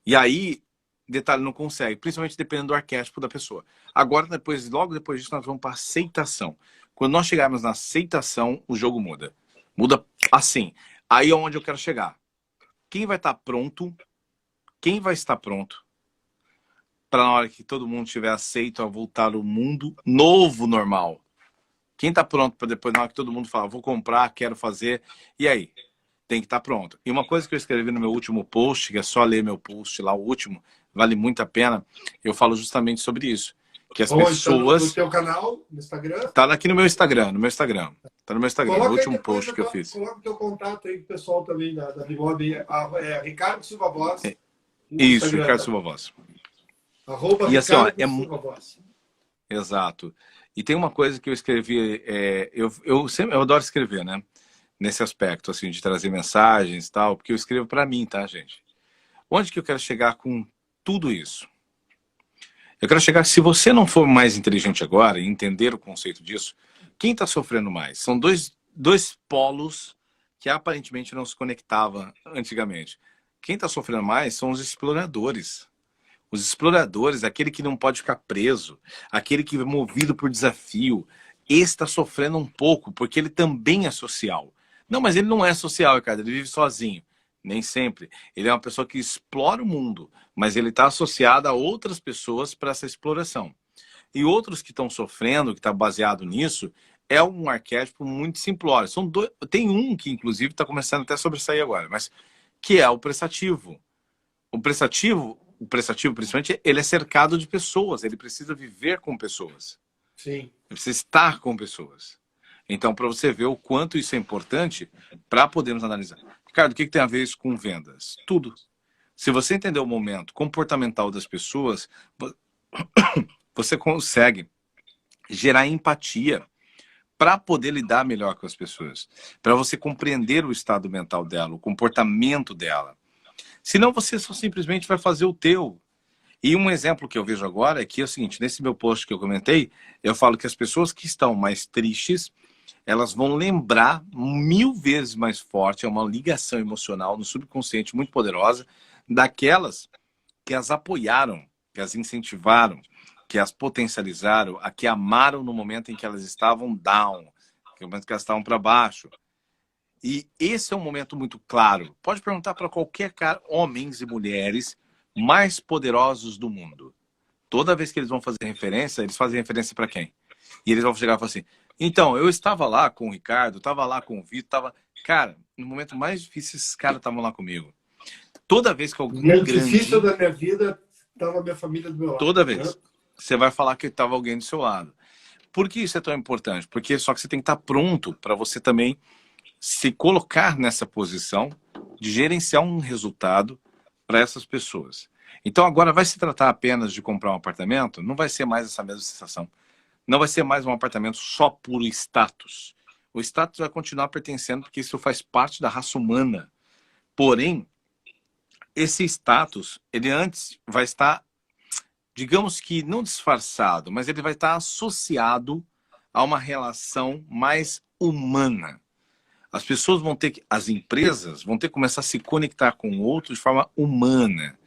E aí, detalhe, não consegue, principalmente dependendo do arquétipo da pessoa. Agora, logo depois disso, nós vamos para a aceitação. Quando nós chegarmos na aceitação, o jogo muda. Muda assim. Aí é onde eu quero chegar. Quem vai estar pronto? Quem vai estar pronto para na hora que todo mundo estiver aceito a voltar ao mundo novo normal? Quem está pronto para depois, na hora que todo mundo fala, vou comprar, quero fazer, e aí? Tem que estar pronto. E uma coisa que eu escrevi no meu último post, que é só ler meu post lá, o último, vale muito a pena, eu falo justamente sobre isso. Que as pessoas... No teu canal, no Instagram? Tá aqui no meu Instagram, Tá no meu Instagram, no último post que eu fiz. Coloca o teu contato aí, pessoal também da Bimob, Ricardo Silva Voz. Isso, Ricardo Silva Voz. @ e assim, Silva Voz. Exato. E tem uma coisa que eu escrevi, eu adoro escrever, né? Nesse aspecto, assim, de trazer mensagens e tal, porque eu escrevo para mim, tá, gente? Onde que eu quero chegar com tudo isso? Eu quero chegar, se você não for mais inteligente agora e entender o conceito disso, quem está sofrendo mais? São dois polos que aparentemente não se conectavam antigamente. Quem está sofrendo mais são os exploradores. Os exploradores, aquele que não pode ficar preso, aquele que é movido por desafio, esse está sofrendo um pouco, porque ele também é social. Não, mas ele não é social, Ricardo, ele vive sozinho. Nem sempre. Ele é uma pessoa que explora o mundo, mas ele está associado a outras pessoas para essa exploração. E outros que estão sofrendo, que está baseado nisso, é um arquétipo muito simplório. Tem um que, inclusive, está começando até a sobressair agora, mas que é o prestativo. O prestativo, principalmente, ele é cercado de pessoas, ele precisa viver com pessoas. Sim. Ele precisa estar com pessoas. Então, para você ver o quanto isso é importante para podermos analisar. Ricardo, o que tem a ver isso com vendas? Tudo. Se você entender o momento comportamental das pessoas, você consegue gerar empatia para poder lidar melhor com as pessoas. Para você compreender o estado mental dela, o comportamento dela. Senão você só simplesmente vai fazer o teu. E um exemplo que eu vejo agora é que é o seguinte, nesse meu post que eu comentei, eu falo que as pessoas que estão mais tristes, elas vão lembrar 1000 vezes mais forte, é uma ligação emocional no subconsciente muito poderosa, daquelas que as apoiaram, que as incentivaram, que as potencializaram, a que amaram no momento em que elas estavam down, no momento que elas estavam para baixo. E esse é um momento muito claro. Pode perguntar para qualquer cara, homens e mulheres mais poderosos do mundo. Toda vez que eles vão fazer referência, eles fazem referência para quem? E eles vão chegar e falar assim, então, eu estava lá com o Ricardo, estava lá com o Vitor, estava... Cara, no momento mais difícil, esses caras estavam lá comigo. Toda vez que algum grande... difícil da minha vida, estava minha família do meu lado. Toda vez. Né? Você vai falar que estava alguém do seu lado. Por que isso é tão importante? Porque só que você tem que estar pronto para você também se colocar nessa posição de gerenciar um resultado para essas pessoas. Então agora vai se tratar apenas de comprar um apartamento? Não vai ser mais essa mesma sensação. Não vai ser mais um apartamento só por status. O status vai continuar pertencendo porque isso faz parte da raça humana. Porém, esse status, ele antes vai estar, digamos que não disfarçado, mas ele vai estar associado a uma relação mais humana. As pessoas vão ter que, as empresas vão ter que começar a se conectar com o outro de forma humana.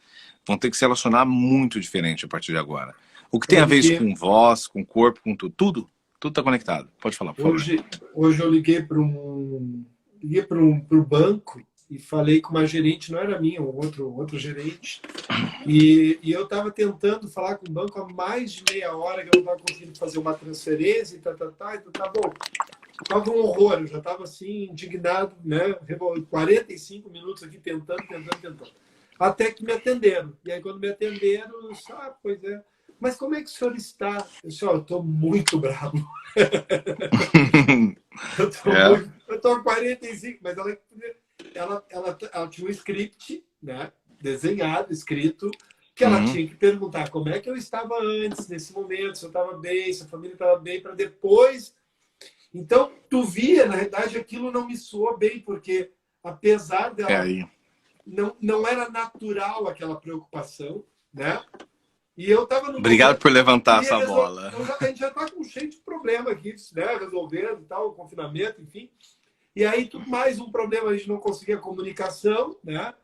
Vão ter que se relacionar muito diferente a partir de agora. O que tem a ver isso com voz, com corpo, com tudo? Tudo está conectado. Pode falar, por favor. Hoje eu liguei para o banco e falei com uma gerente, não era minha, outro gerente. E eu estava tentando falar com o banco há mais de meia hora que eu não estava conseguindo fazer uma transferência e tá bom. Estava um horror, eu já estava assim, indignado, né? 45 minutos aqui tentando. Até que me atenderam. E aí, quando me atenderam, eu disse, pois é. Mas como é que o senhor está? Eu disse, eu estou muito bravo. Eu estou há 45, mas ela tinha um script, né? Desenhado, escrito, que ela tinha que perguntar como é que eu estava antes, nesse momento, se eu estava bem, se a família estava bem, para depois... Então, tu via, na verdade, aquilo não me soou bem, porque apesar dela... Não era natural aquela preocupação, né? E eu estava no... Obrigado por levantar essa bola. A gente já está com cheio de problema aqui, né? Resolvendo e tal, o confinamento, enfim. E aí, mais um problema, a gente não conseguia comunicação, né?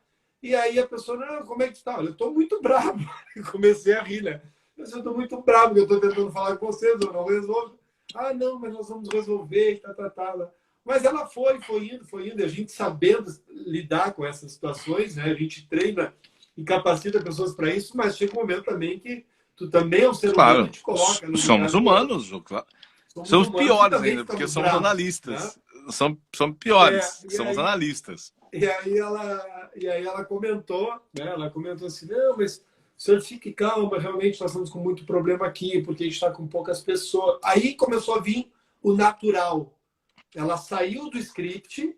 E aí a pessoa, não, como é que está? Eu estou muito bravo. Comecei a rir, né? Eu estou muito bravo, eu estou tentando falar com vocês, eu não resolvo. Não, mas nós vamos resolver, Mas ela foi indo, a gente sabendo lidar com essas situações, né? A gente treina e capacita pessoas para isso, mas chega um momento também que tu também é um ser humano que te coloca no somos humanos, somos piores ainda, porque somos analistas. Né? Somos piores, somos analistas. E aí ela comentou, né? Ela comentou assim, não, mas o senhor fique calma, realmente nós estamos com muito problema aqui, porque a gente está com poucas pessoas. Aí começou a vir o natural. Ela saiu do script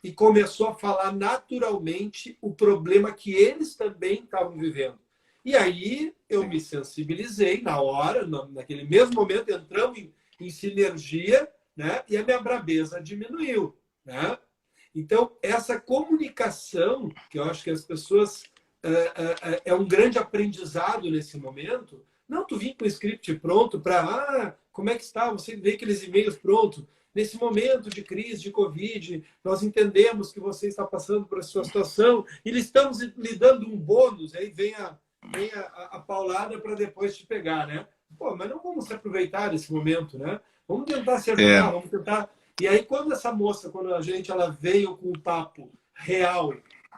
e começou a falar naturalmente o problema que eles também estavam vivendo. E aí eu me sensibilizei na hora, naquele mesmo momento, entramos em sinergia, né? E a minha brabeza diminuiu, né? Então, essa comunicação, que eu acho que as pessoas... é um grande aprendizado nesse momento. Não tu vir com o script pronto para... como é que está? Você vê aqueles e-mails prontos. Nesse momento de crise, de Covid, nós entendemos que você está passando por essa situação e estamos lhe dando um bônus. Aí vem a paulada para depois te pegar, né? Pô, mas não vamos se aproveitar desse momento, né? Vamos tentar se ajudar, vamos tentar... E aí, quando essa moça, ela veio com um papo real,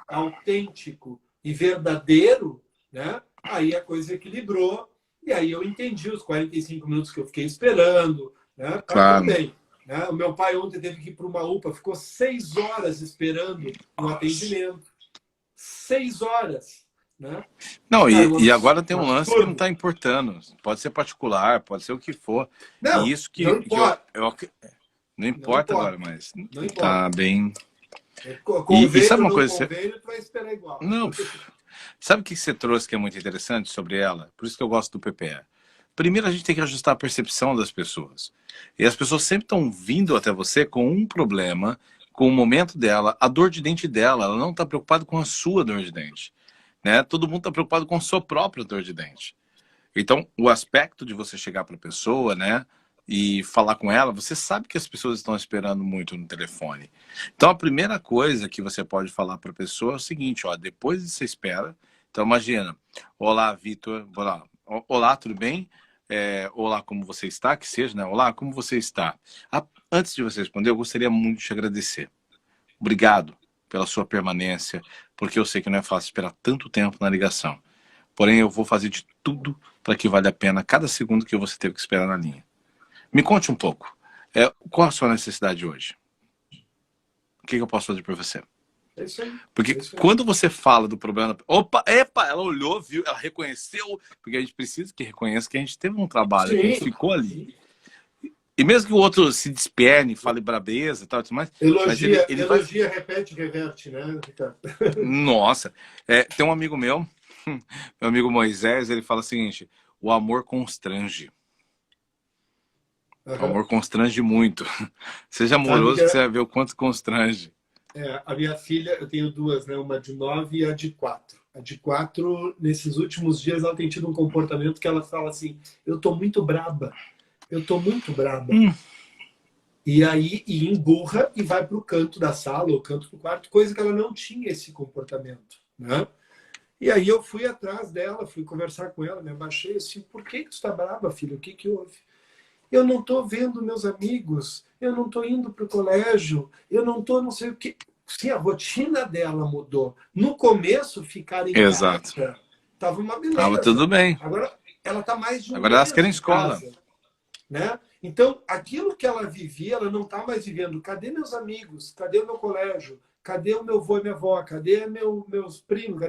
autêntico e verdadeiro, né? Aí a coisa equilibrou e aí eu entendi os 45 minutos que eu fiquei esperando, né? Claro. Também. Né? O meu pai ontem teve que ir para uma UPA, ficou 6 horas esperando um atendimento. 6 horas. Né? Não, e agora tem um lance que não está importando. Pode ser particular, pode ser o que for. Não, e isso que, não importa. Não importa agora, mas não importa. Tá bem... Convênio, e sabe uma coisa? Tu vai esperar igual. Não, sabe o que você trouxe que é muito interessante sobre ela? Por isso que eu gosto do PPE. Primeiro, a gente tem que ajustar a percepção das pessoas. E as pessoas sempre estão vindo até você com um problema, com o momento dela, a dor de dente dela. Ela não está preocupada com a sua dor de dente. Né? Todo mundo está preocupado com a sua própria dor de dente. Então, o aspecto de você chegar para a pessoa, né, e falar com ela, você sabe que as pessoas estão esperando muito no telefone. Então, a primeira coisa que você pode falar para a pessoa é o seguinte, ó, depois você espera. Então, imagina, olá, Vitor, olá, tudo bem? olá, como você está, que seja, né? Olá, como você está? Antes de você responder, eu gostaria muito de te agradecer. Obrigado pela sua permanência, porque eu sei que não é fácil esperar tanto tempo na ligação. Porém, eu vou fazer de tudo para que valha a pena cada segundo que você teve que esperar na linha. Me conte um pouco. Qual a sua necessidade hoje? O que eu posso fazer por você? É isso aí. Porque quando você fala do problema... Opa, epa, ela olhou, viu, ela reconheceu, porque a gente precisa que reconheça que a gente teve um trabalho, que a gente ficou ali. E mesmo que o outro se desperne, fale brabeza e tal, mas elogia, ele elogia, repete, reverte, né, Ricardo? Nossa, tem um amigo meu amigo Moisés, ele fala o seguinte: o amor constrange. O amor constrange muito. Seja amoroso que você vai ver o quanto constrange. A minha filha, eu tenho duas, né? Uma de 9 e a de 4. A de 4, nesses últimos dias, ela tem tido um comportamento que ela fala assim: eu tô muito braba. Eu tô muito braba. E aí emburra e vai pro canto da sala ou canto do quarto, coisa que ela não tinha esse comportamento, né? E aí eu fui atrás dela, fui conversar com ela, me abaixei assim: por que tu tá braba, filha? O que que houve? Eu não tô vendo meus amigos, eu não tô indo pro colégio, eu não tô não sei o que. Sim, a rotina dela mudou. No começo, ficar em casa tava uma beleza. Tava tudo bem. Agora ela tá mais de um Agora elas querem escola. Casa, né? Então, aquilo que ela vivia, ela não tá mais vivendo. Cadê meus amigos? Cadê o meu colégio? Cadê o meu avô e minha avó? Cadê meus primos?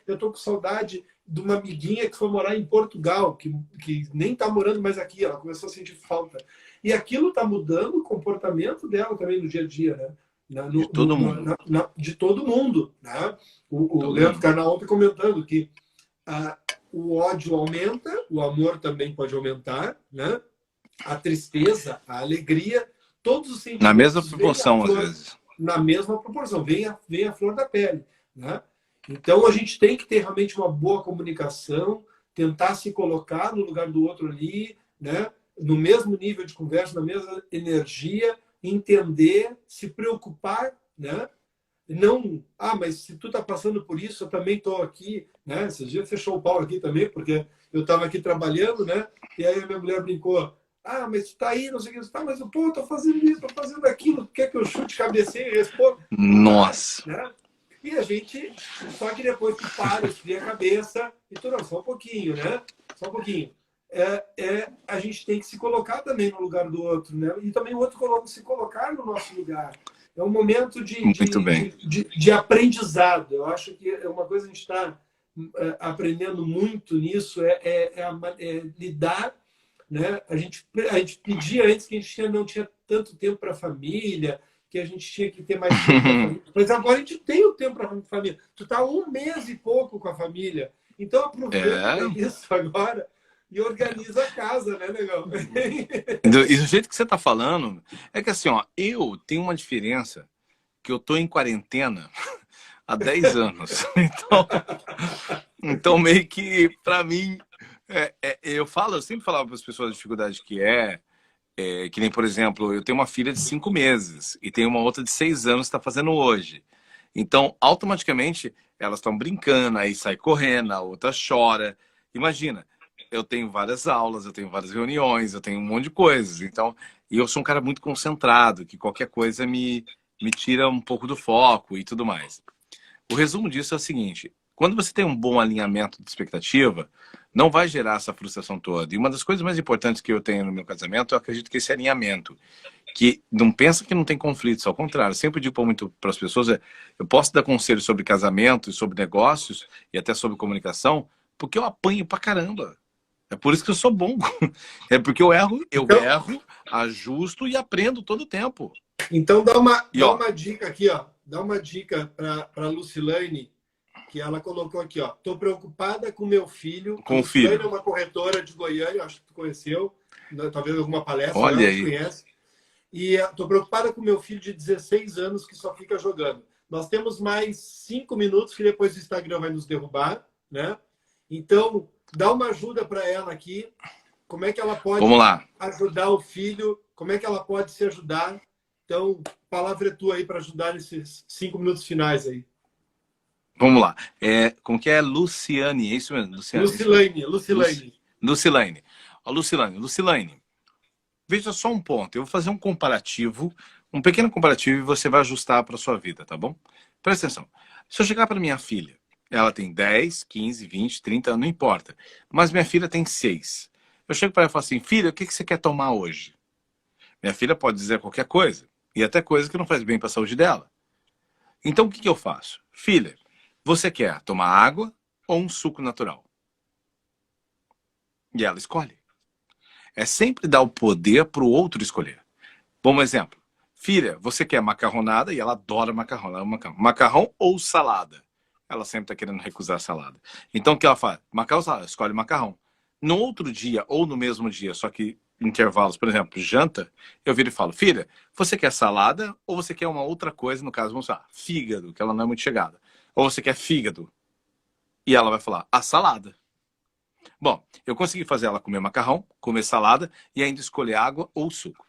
Eu tô com saudade de uma amiguinha que foi morar em Portugal, que nem tá morando mais aqui. Ela começou a sentir falta. E aquilo tá mudando o comportamento dela também no dia a dia, né? De todo mundo. De todo mundo. Né? O Leandro Carnal ontem comentando que o ódio aumenta, o amor também pode aumentar, né? A tristeza, a alegria, todos os sentimentos... Na mesma proporção, às vezes. Na mesma proporção, vem a flor da pele. Né? Então, a gente tem que ter realmente uma boa comunicação, tentar se colocar no lugar do outro ali, né? No mesmo nível de conversa, na mesma energia, entender, se preocupar, né? Não, mas se tu tá passando por isso, eu também tô aqui, né? Esses dias fechou o pau aqui também, porque eu estava aqui trabalhando, né? E aí a minha mulher brincou: mas tu tá aí, não sei o que, tá, mas pô, tô fazendo isso, tô fazendo aquilo, quer que eu chute, cabeceie e responda? Nossa! Né? E a gente, só que depois tu para, esfria a cabeça, e tu, não, só um pouquinho, né? Só um pouquinho. A gente tem que se colocar também no lugar do outro, né? E também o outro se colocar no nosso lugar. É um momento de aprendizado. Eu acho que é uma coisa que a gente está aprendendo muito nisso, lidar, né? A gente pedia antes que a gente não tinha tanto tempo para a família, que a gente tinha que ter mais tempo para a família. Mas agora a gente tem o tempo para a família. Tu tá 1 mês e pouco com a família. Então aproveita isso agora e organiza a casa, né, negão? E do jeito que você tá falando, é que assim, ó, eu tenho uma diferença, que eu tô em quarentena há 10 anos. Então meio que, pra mim, eu sempre falava para as pessoas a dificuldade que que nem, por exemplo, eu tenho uma filha de 5 meses e tenho uma outra de 6 anos que está fazendo hoje. Então, automaticamente, elas estão brincando, aí sai correndo, a outra chora. Imagina, eu tenho várias aulas, eu tenho várias reuniões, eu tenho um monte de coisas. Então, e eu sou um cara muito concentrado, que qualquer coisa me tira um pouco do foco e tudo mais. O resumo disso é o seguinte: quando você tem um bom alinhamento de expectativa, não vai gerar essa frustração toda. E uma das coisas mais importantes que eu tenho no meu casamento, eu acredito que esse alinhamento. Que não pensa que não tem conflitos, ao contrário. Eu sempre digo muito para as pessoas, eu posso dar conselhos sobre casamento, sobre negócios e até sobre comunicação, porque eu apanho pra caramba. É por isso que eu sou bom. É porque eu erro, ajusto e aprendo todo o tempo. Então dá uma dica aqui, ó. Dá uma dica para Lucilane, que ela colocou aqui, ó: tô preocupada com meu filho. Com o filho. É uma corretora de Goiânia, acho que tu conheceu, talvez alguma palestra. Olha aí. Conhece. E tô preocupada com meu filho de 16 anos que só fica jogando. Nós temos mais 5 minutos, que depois o Instagram vai nos derrubar, né? Então, dá uma ajuda para ela aqui. Como é que ela pode ajudar o filho? Como é que ela pode se ajudar? Então, a palavra é tua aí para ajudar nesses 5 minutos finais aí. Vamos lá. Como que é? Luciane, é isso mesmo? Lucilane. Lucilane. A Lucilane. Lucilane, veja só um ponto. Eu vou fazer um comparativo, um pequeno comparativo, e você vai ajustar para sua vida, tá bom? Presta atenção. Se eu chegar para minha filha, ela tem 10, 15, 20, 30 anos, não importa. Mas minha filha tem 6. Eu chego para ela e falo assim, filha, o que você quer tomar hoje? Minha filha pode dizer qualquer coisa. E até coisa que não faz bem para a saúde dela. Então o que eu faço? Filha, você quer tomar água ou um suco natural? E ela escolhe. É sempre dar o poder para o outro escolher. Bom exemplo. Filha, você quer macarronada? E ela adora macarrão. Macarrão ou salada? Ela sempre está querendo recusar a salada. Então o que ela faz? Macarrão ou salada? Escolhe macarrão. No outro dia ou no mesmo dia, só que intervalos, por exemplo, janta, eu viro e falo, filha, você quer salada ou você quer uma outra coisa, no caso, vamos falar, fígado, que ela não é muito chegada. Ou você quer fígado? E ela vai falar, a salada. Bom, eu consegui fazer ela comer macarrão, comer salada e ainda escolher água ou suco.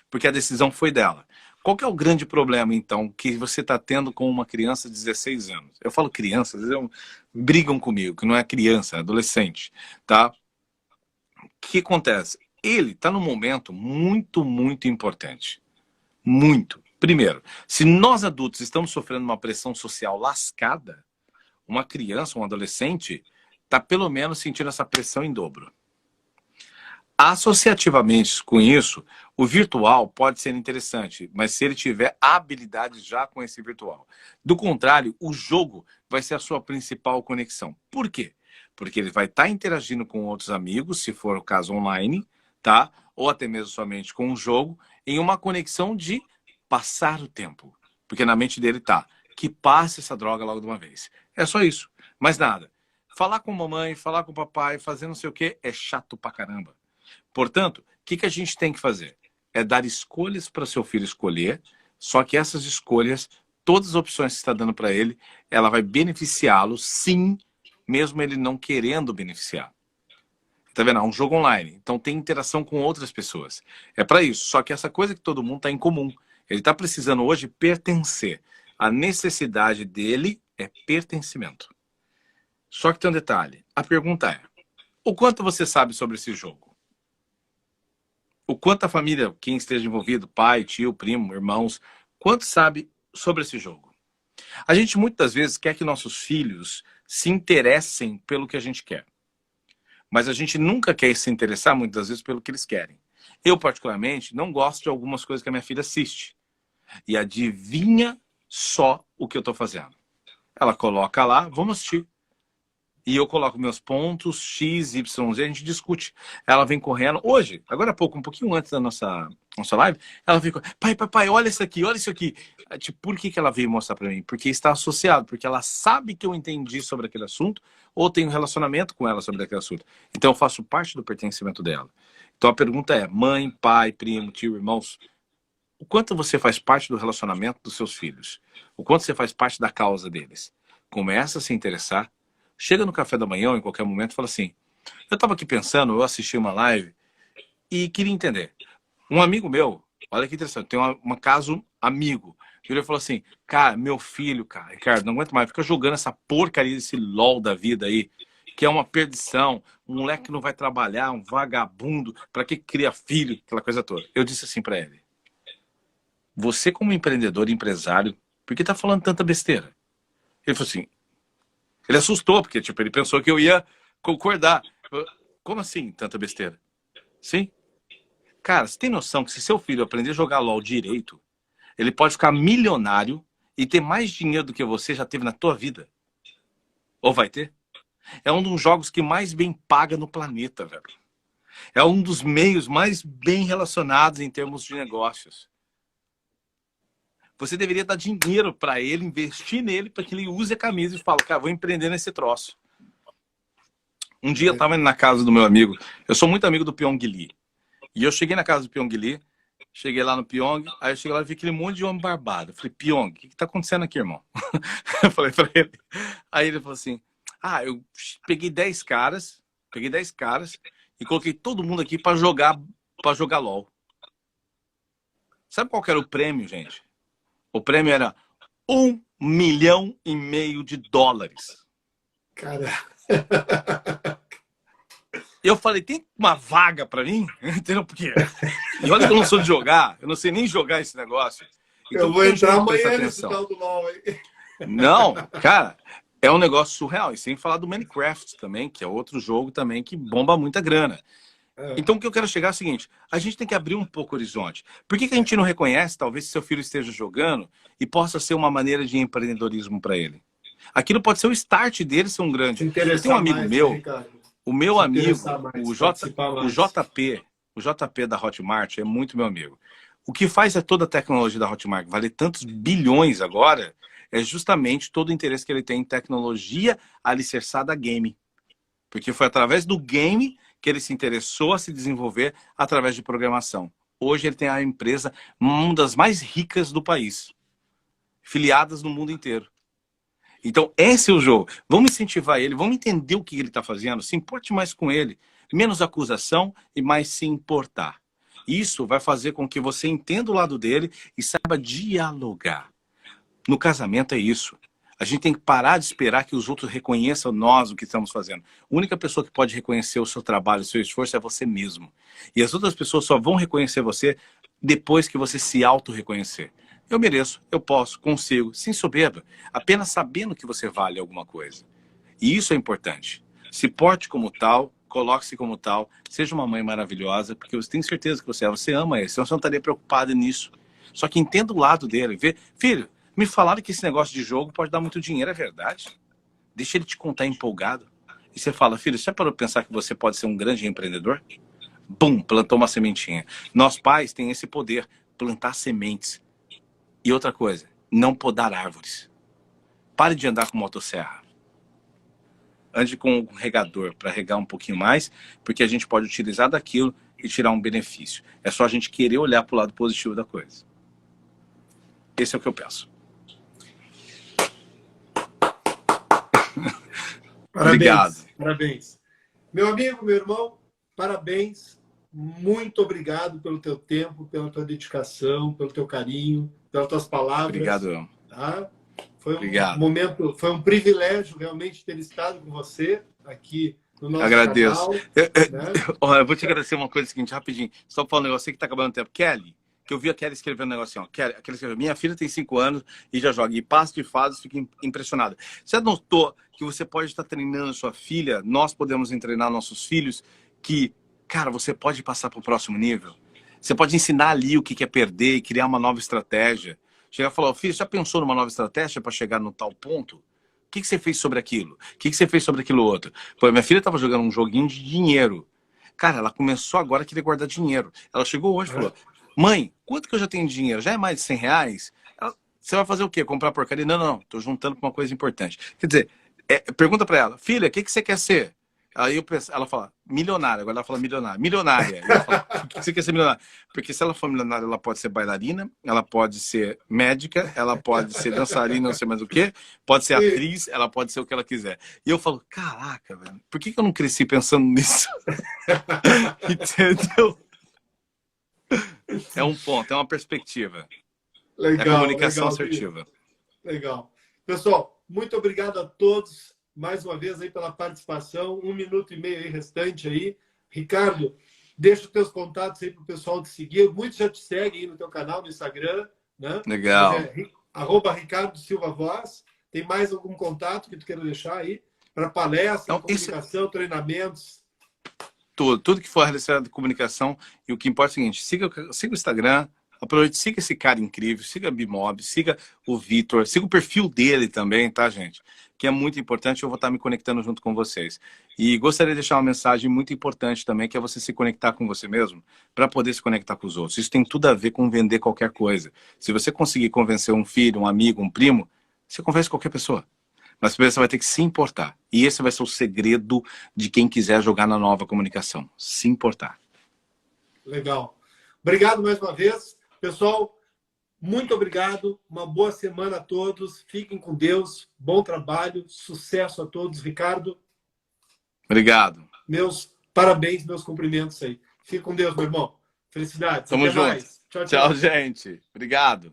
Porque a decisão foi dela. Qual que é o grande problema, então, que você está tendo com uma criança de 16 anos? Eu falo criança, às vezes brigam comigo, que não é criança, é adolescente, tá? O que acontece? Ele está num momento muito, muito importante. Muito. Primeiro, se nós adultos estamos sofrendo uma pressão social lascada, uma criança, um adolescente, está pelo menos sentindo essa pressão em dobro. Associativamente com isso, o virtual pode ser interessante, mas se ele tiver habilidade já com esse virtual. Do contrário, o jogo vai ser a sua principal conexão. Por quê? Porque ele vai estar interagindo com outros amigos, se for o caso online, tá? Ou até mesmo somente com o jogo, em uma conexão de passar o tempo. Porque na mente dele tá, que passe essa droga logo de uma vez. É só isso, mais nada. Falar com a mamãe, falar com o papai, fazer não sei o quê, é chato pra caramba. Portanto, o que a gente tem que fazer? É dar escolhas para seu filho escolher, só que essas escolhas, todas as opções que você está dando para ele, ela vai beneficiá-lo, sim, mesmo ele não querendo beneficiar. Tá vendo? É um jogo online, então tem interação com outras pessoas. É para isso, só que essa coisa que todo mundo está em comum. Ele está precisando hoje pertencer. A necessidade dele é pertencimento. Só que tem um detalhe. A pergunta é, o quanto você sabe sobre esse jogo? O quanto a família, quem esteja envolvido, pai, tio, primo, irmãos, quanto sabe sobre esse jogo? A gente muitas vezes quer que nossos filhos se interessem pelo que a gente quer. Mas a gente nunca quer se interessar muitas vezes pelo que eles querem. Eu, particularmente, não gosto de algumas coisas que a minha filha assiste. E adivinha só o que eu estou fazendo. Ela coloca lá, vamos assistir. E eu coloco meus pontos, X, Y, Z, a gente discute. Ela vem correndo. Hoje, agora há pouco, um pouquinho antes da nossa live, ela vem correndo. Pai, olha isso aqui, olha isso aqui. Tipo, por que ela veio mostrar pra mim? Porque está associado, porque ela sabe que eu entendi sobre aquele assunto, ou tenho relacionamento com ela sobre aquele assunto. Então eu faço parte do pertencimento dela. Então a pergunta é, mãe, pai, primo, tio, irmãos, o quanto você faz parte do relacionamento dos seus filhos? O quanto você faz parte da causa deles? Começa a se interessar. Chega no café da manhã ou em qualquer momento e fala assim, eu estava aqui pensando, eu assisti uma live e queria entender. Um amigo meu, olha que interessante, tem um caso amigo, ele falou assim, cara, meu filho, cara, Ricardo, não aguento mais, fica jogando essa porcaria desse LOL da vida aí, que é uma perdição, um moleque que não vai trabalhar, um vagabundo, para que cria filho, aquela coisa toda. Eu disse assim para ele, você como empreendedor e empresário, por que tá falando tanta besteira? Ele falou assim, ele assustou, porque tipo, ele pensou que eu ia concordar. Como assim, tanta besteira? Sim. Cara, você tem noção que se seu filho aprender a jogar LOL direito, ele pode ficar milionário e ter mais dinheiro do que você já teve na tua vida? Ou vai ter? É um dos jogos que mais bem paga no planeta, velho. É um dos meios mais bem relacionados em termos de negócios. Você deveria dar dinheiro para ele, investir nele, para que ele use a camisa e fale, cara, vou empreender nesse troço. Um dia eu estava indo na casa do meu amigo, eu sou muito amigo do Pyong Lee. E eu cheguei na casa do Pyong Lee, cheguei lá no Pyong, aí eu cheguei lá e vi aquele monte de homem barbado. Eu falei, Pyong, o que está acontecendo aqui, irmão? Eu falei para ele. Aí ele falou assim, eu peguei 10 caras e coloquei todo mundo aqui para jogar LOL. Sabe qual que era o prêmio, gente? O prêmio era $1,5 milhão de dólares. Cara. Eu falei, tem uma vaga pra mim? Entendeu? Porque... E olha que eu não sou de jogar, eu não sei nem jogar esse negócio. Então, eu vou entrar amanhã nesse tal do LOL aí. Não, cara, é um negócio surreal. E sem falar do Minecraft também, que é outro jogo também que bomba muita grana. Então, o que eu quero chegar é o seguinte, a gente tem que abrir um pouco o horizonte. Por que a gente não reconhece, talvez, se seu filho esteja jogando e possa ser uma maneira de empreendedorismo para ele? Aquilo pode ser o start dele ser um grande. Eu tenho um amigo meu, o meu amigo, o JP da Hotmart é muito meu amigo. O que faz é toda a tecnologia da Hotmart vale tantos bilhões agora, é justamente todo o interesse que ele tem em tecnologia alicerçada a game. Porque foi através do game que ele se interessou a se desenvolver através de programação. Hoje ele tem a empresa, uma das mais ricas do país, filiadas no mundo inteiro. Então, esse é o jogo. Vamos incentivar ele, vamos entender o que ele está fazendo, se importe mais com ele. Menos acusação e mais se importar. Isso vai fazer com que você entenda o lado dele e saiba dialogar. No casamento é isso. A gente tem que parar de esperar que os outros reconheçam nós o que estamos fazendo. A única pessoa que pode reconhecer o seu trabalho, o seu esforço é você mesmo. E as outras pessoas só vão reconhecer você depois que você se auto-reconhecer. Eu mereço, eu posso, consigo, sem soberba, apenas sabendo que você vale alguma coisa. E isso é importante. Se porte como tal, coloque-se como tal, seja uma mãe maravilhosa, porque eu tenho certeza que você ama ele, senão você não estaria preocupado nisso. Só que entenda o lado dele, vê, filho, me falaram que esse negócio de jogo pode dar muito dinheiro, é verdade? Deixa ele te contar empolgado. E você fala, filho, você parou para pensar que você pode ser um grande empreendedor? Bum, plantou uma sementinha. Nós pais temos esse poder, plantar sementes. E outra coisa, não podar árvores. Pare de andar com motosserra. Ande com um regador para regar um pouquinho mais, porque a gente pode utilizar daquilo e tirar um benefício. É só a gente querer olhar para o lado positivo da coisa. Esse é o que eu penso. Parabéns, obrigado. Parabéns. Meu amigo, meu irmão, parabéns. Muito obrigado pelo teu tempo, pela tua dedicação, pelo teu carinho, pelas tuas palavras. Obrigado. Tá? Foi um momento, foi um privilégio realmente ter estado com você aqui no nosso canal. Né? Eu vou te agradecer uma coisa seguinte, rapidinho. Só para falar um negócio que tá acabando o tempo. Kelly, que eu vi a Kelly escrevendo um negócio assim, ó. Kelly escreveu, minha filha tem 5 anos e já joga. E passo de fases, fica impressionada. Você notou que você pode estar treinando sua filha, nós podemos treinar nossos filhos, que, cara, você pode passar para o próximo nível. Você pode ensinar ali o que é perder e criar uma nova estratégia. Chegar e falar, filho, já pensou numa nova estratégia para chegar no tal ponto? O que você fez sobre aquilo? O que você fez sobre aquilo outro? Pô, minha filha estava jogando um joguinho de dinheiro. Cara, ela começou agora a querer guardar dinheiro. Ela chegou hoje e falou, mãe, quanto que eu já tenho de dinheiro? Já é mais de 100 reais? Você vai fazer o quê? Comprar porcaria? Não, não, tô juntando para uma coisa importante. Quer dizer, pergunta para ela, filha, o que você quer ser? Aí ela fala, milionária. Agora ela fala milionária. Milionária. Ela fala, por que você quer ser milionária? Porque se ela for milionária, ela pode ser bailarina, ela pode ser médica, ela pode ser dançarina, não sei mais o quê, pode ser atriz, ela pode ser o que ela quiser. E eu falo, caraca, velho, por que eu não cresci pensando nisso? Entendeu? É um ponto, é uma perspectiva. Legal, é a comunicação legal, assertiva. Legal. Pessoal, muito obrigado a todos. Mais uma vez aí pela participação, 1 minuto e meio aí restante aí. Ricardo, deixa os teus contatos aí para o pessoal te seguir. Muitos já te seguem aí no teu canal, no Instagram, né? Legal. @Ricardo Silva Voz. Tem mais algum contato que tu queira deixar aí? Para palestra, comunicação, treinamentos? Tudo que for relacionado à comunicação. E o que importa é o seguinte, siga o Instagram, aproveite, siga esse cara incrível, siga a Bimob, siga o Vitor, siga o perfil dele também, tá, gente? Que é muito importante, eu vou estar me conectando junto com vocês. E gostaria de deixar uma mensagem muito importante também, que é você se conectar com você mesmo, para poder se conectar com os outros. Isso tem tudo a ver com vender qualquer coisa. Se você conseguir convencer um filho, um amigo, um primo, você convence qualquer pessoa. Mas primeiro você vai ter que se importar. E esse vai ser o segredo de quem quiser jogar na nova comunicação. Se importar. Legal. Obrigado mais uma vez. Pessoal, muito obrigado. Uma boa semana a todos. Fiquem com Deus. Bom trabalho. Sucesso a todos. Ricardo. Obrigado. Meus parabéns, meus cumprimentos aí. Fique com Deus, meu irmão. Felicidades. Tamo Até junto. mais. Tchau, tchau, gente. Obrigado.